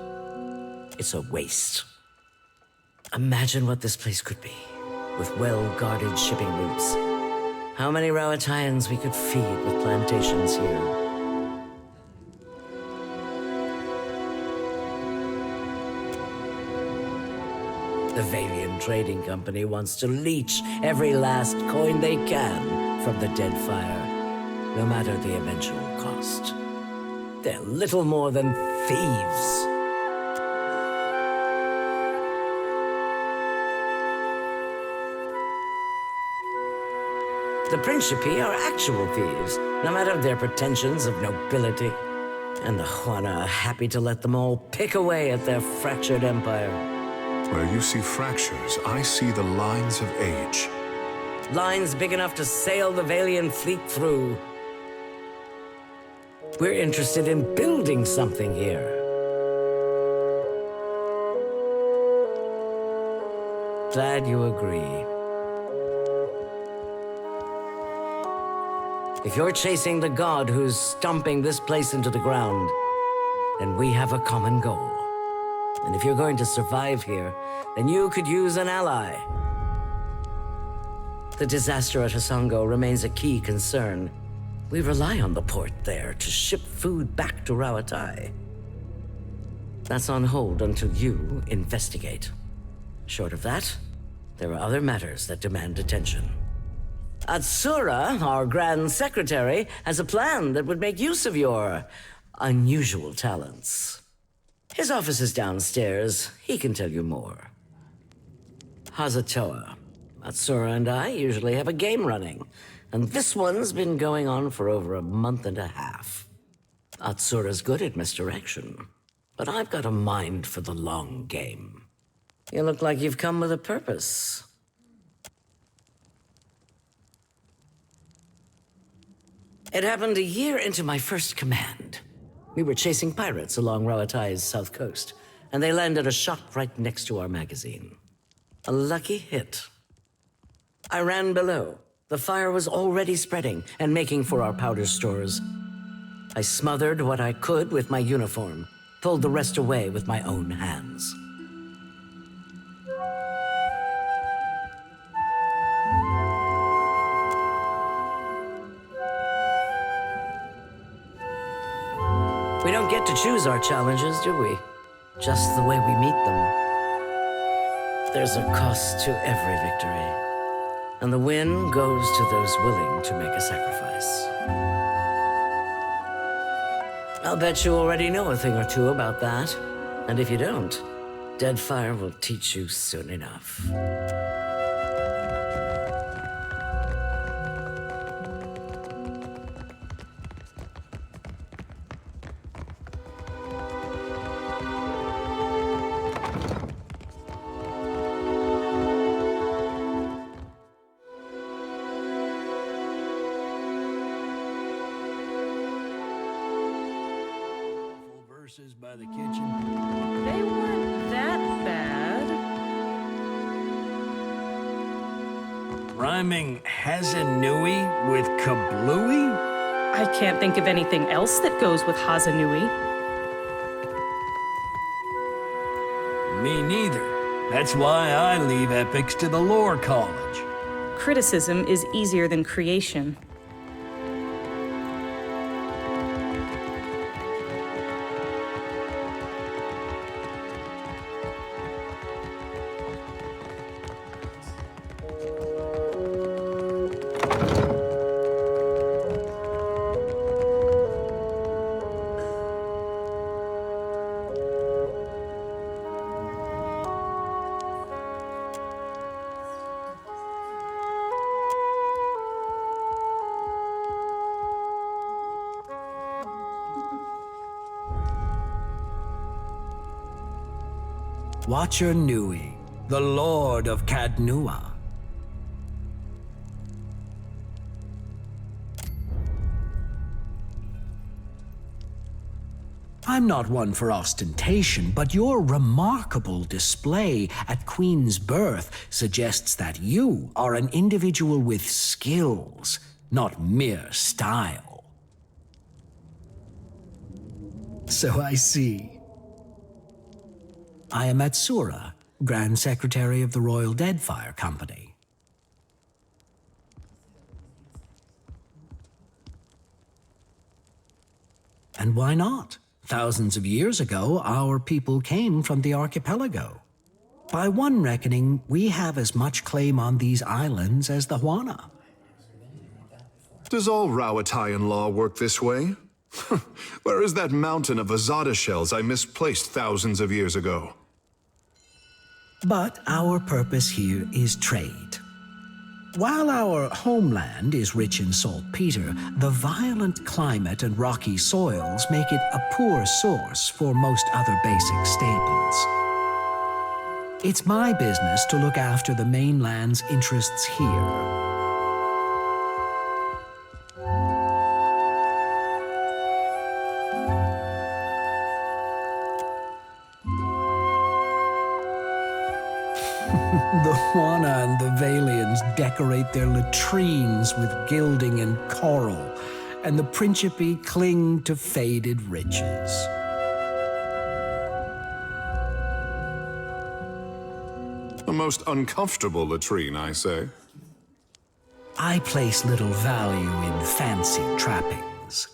It's a waste. Imagine what this place could be, with well-guarded shipping routes. How many Rowathians we could feed with plantations here. The Valian Trading Company wants to leech every last coin they can from the Deadfire, no matter the eventual cost. They're little more than thieves. The Principi are actual thieves, no matter their pretensions of nobility. And the Juana are happy to let them all pick away at their fractured empire. Where you see fractures, I see the lines of age. Lines big enough to sail the Valian fleet through. We're interested in building something here. Glad you agree. If you're chasing the god who's stomping this place into the ground, then we have a common goal. And if you're going to survive here, then you could use an ally. The disaster at Hasongo remains a key concern. We rely on the port there to ship food back to Rawatai. That's on hold until you investigate. Short of that, there are other matters that demand attention. Atsura, our Grand Secretary, has a plan that would make use of your unusual talents. His office is downstairs. He can tell you more. Hazatoa. Atsura and I usually have a game running, and this one's been going on for over a month and a half. Atsura's good at misdirection, but I've got a mind for the long game. You look like you've come with a purpose. It happened a year into my first command. We were chasing pirates along Rawatai's south coast, and they landed a shot right next to our magazine. A lucky hit. I ran below. The fire was already spreading and making for our powder stores. I smothered what I could with my uniform, pulled the rest away with my own hands. We don't get to choose our challenges, do we? Just the way we meet them. There's a cost to every victory, and the win goes to those willing to make a sacrifice. I'll bet you already know a thing or two about that, and if you don't, Deadfire will teach you soon enough. By the kitchen. They weren't that bad. Rhyming Hazanui with kablooey? I can't think of anything else that goes with Hazanui. Me neither. That's why I leave epics to the lore college. Criticism is easier than creation. Watcher Nui, the Lord of Cadnua. I'm not one for ostentation, but your remarkable display at Queen's birth suggests that you are an individual with skills, not mere style. So I see. I am Atsura, Grand Secretary of the Royal Deadfire Company. And why not? Thousands of years ago, our people came from the archipelago. By one reckoning, we have as much claim on these islands as the Huana. Does all Rauatayan law work this way? Where is that mountain of Azada shells I misplaced thousands of years ago? But our purpose here is trade. While our homeland is rich in saltpeter, the violent climate and rocky soils make it a poor source for most other basic staples. It's my business to look after the mainland's interests here. The Huana and the Valians decorate their latrines with gilding and coral, and the Principe cling to faded riches. A most uncomfortable latrine, I say. I place little value in fancy trappings.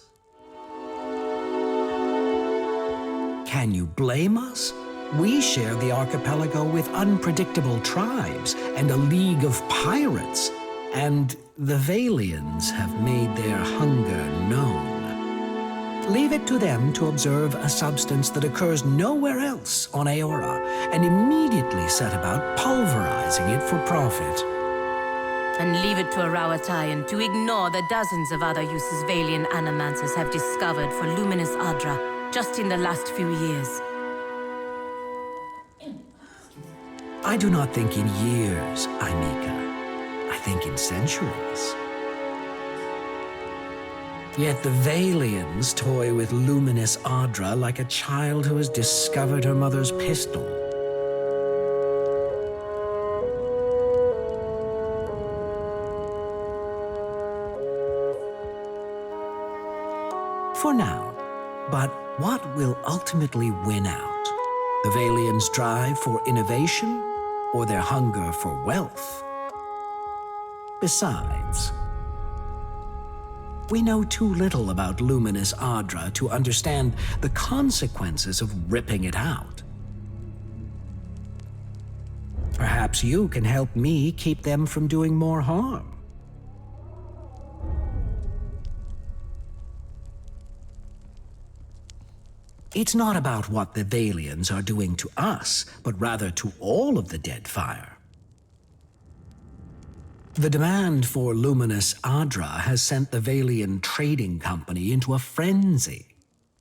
Can you blame us? We share the archipelago with unpredictable tribes and a league of pirates, and the Valians have made their hunger known. Leave it to them to observe a substance that occurs nowhere else on Aora, and immediately set about pulverizing it for profit. And leave it to a Rauatayan to ignore the dozens of other uses Valian animancers have discovered for luminous Adra just in the last few years. I do not think in years, Aimika. I think in centuries. Yet the Valians toy with luminous Adra like a child who has discovered her mother's pistol. For now, but what will ultimately win out? The Valians' drive for innovation, or their hunger for wealth? Besides, we know too little about luminous Adra to understand the consequences of ripping it out. Perhaps you can help me keep them from doing more harm. It's not about what the Valians are doing to us, but rather to all of the Deadfire. The demand for luminous Adra has sent the Valian Trading Company into a frenzy.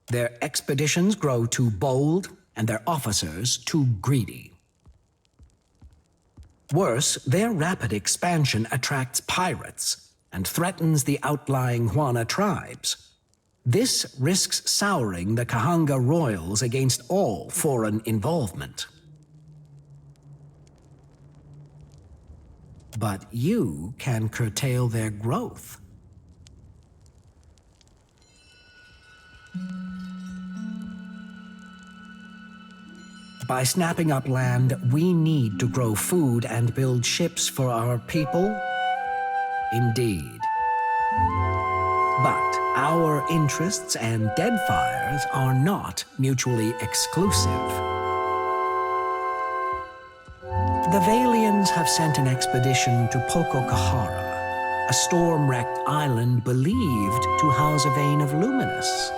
Their expeditions grow too bold, and their officers too greedy. Worse, their rapid expansion attracts pirates and threatens the outlying Huana tribes. This risks souring the Kahanga royals against all foreign involvement. But you can curtail their growth. By snapping up land we need to grow food and build ships for our people? Indeed. But our interests and Deadfire's are not mutually exclusive. The Valians have sent an expedition to Pokokahara, a storm-wrecked island believed to house a vein of luminous.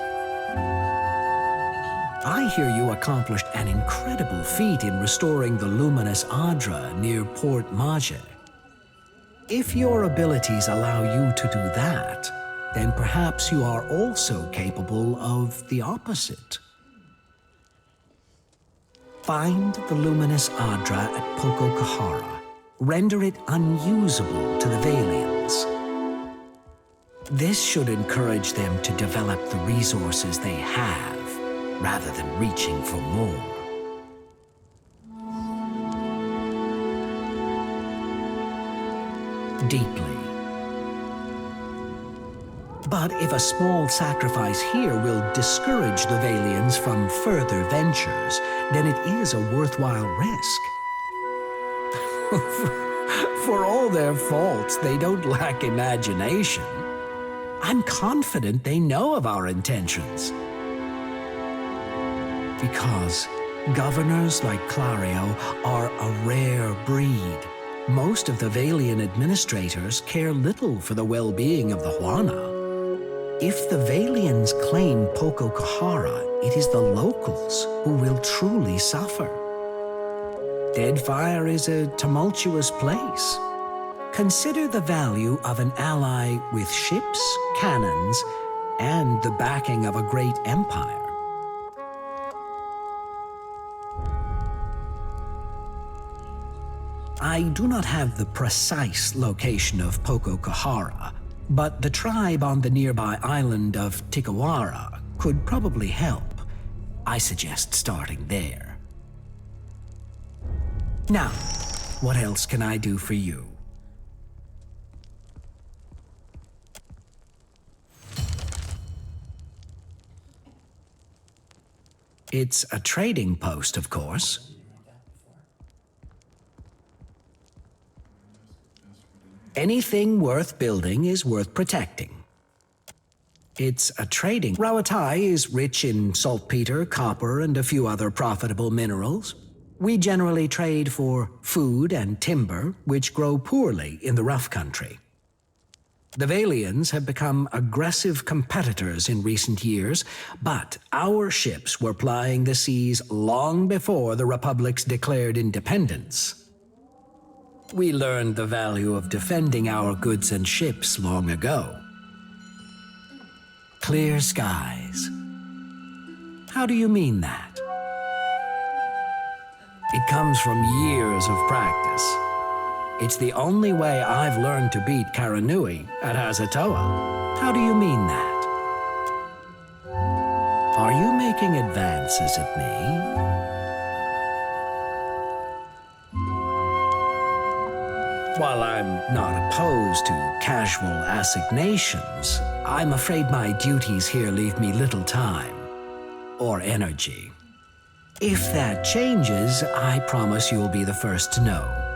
I hear you accomplished an incredible feat in restoring the luminous Adra near Port Maje. If your abilities allow you to do that, then perhaps you are also capable of the opposite. Find the luminous Adra at Pokokahara. Render it unusable to the Valians. This should encourage them to develop the resources they have rather than reaching for more. Deeply. But if a small sacrifice here will discourage the Valians from further ventures, then it is a worthwhile risk. For all their faults, they don't lack imagination. I'm confident they know of our intentions. Because governors like Clario are a rare breed. Most of the Valian administrators care little for the well-being of the Huana. If the Valians claim Poco Kahara, it is the locals who will truly suffer. Deadfire is a tumultuous place. Consider the value of an ally with ships, cannons, and the backing of a great empire. I do not have the precise location of Poco Kahara, but the tribe on the nearby island of Tikawara could probably help. I suggest starting there. Now, what else can I do for you? It's a trading post, of course. Anything worth building is worth protecting. It's a trading. Rawatai is rich in saltpeter, copper, and a few other profitable minerals. We generally trade for food and timber, which grow poorly in the rough country. The Valians have become aggressive competitors in recent years, but our ships were plying the seas long before the Republic's declared independence. We learned the value of defending our goods and ships long ago. Clear skies. How do you mean that? It comes from years of practice. It's the only way I've learned to beat Karanui at Azatoa. How do you mean that? Are you making advances at me? While I'm not opposed to casual assignations, I'm afraid my duties here leave me little time or energy. If that changes, I promise you'll be the first to know.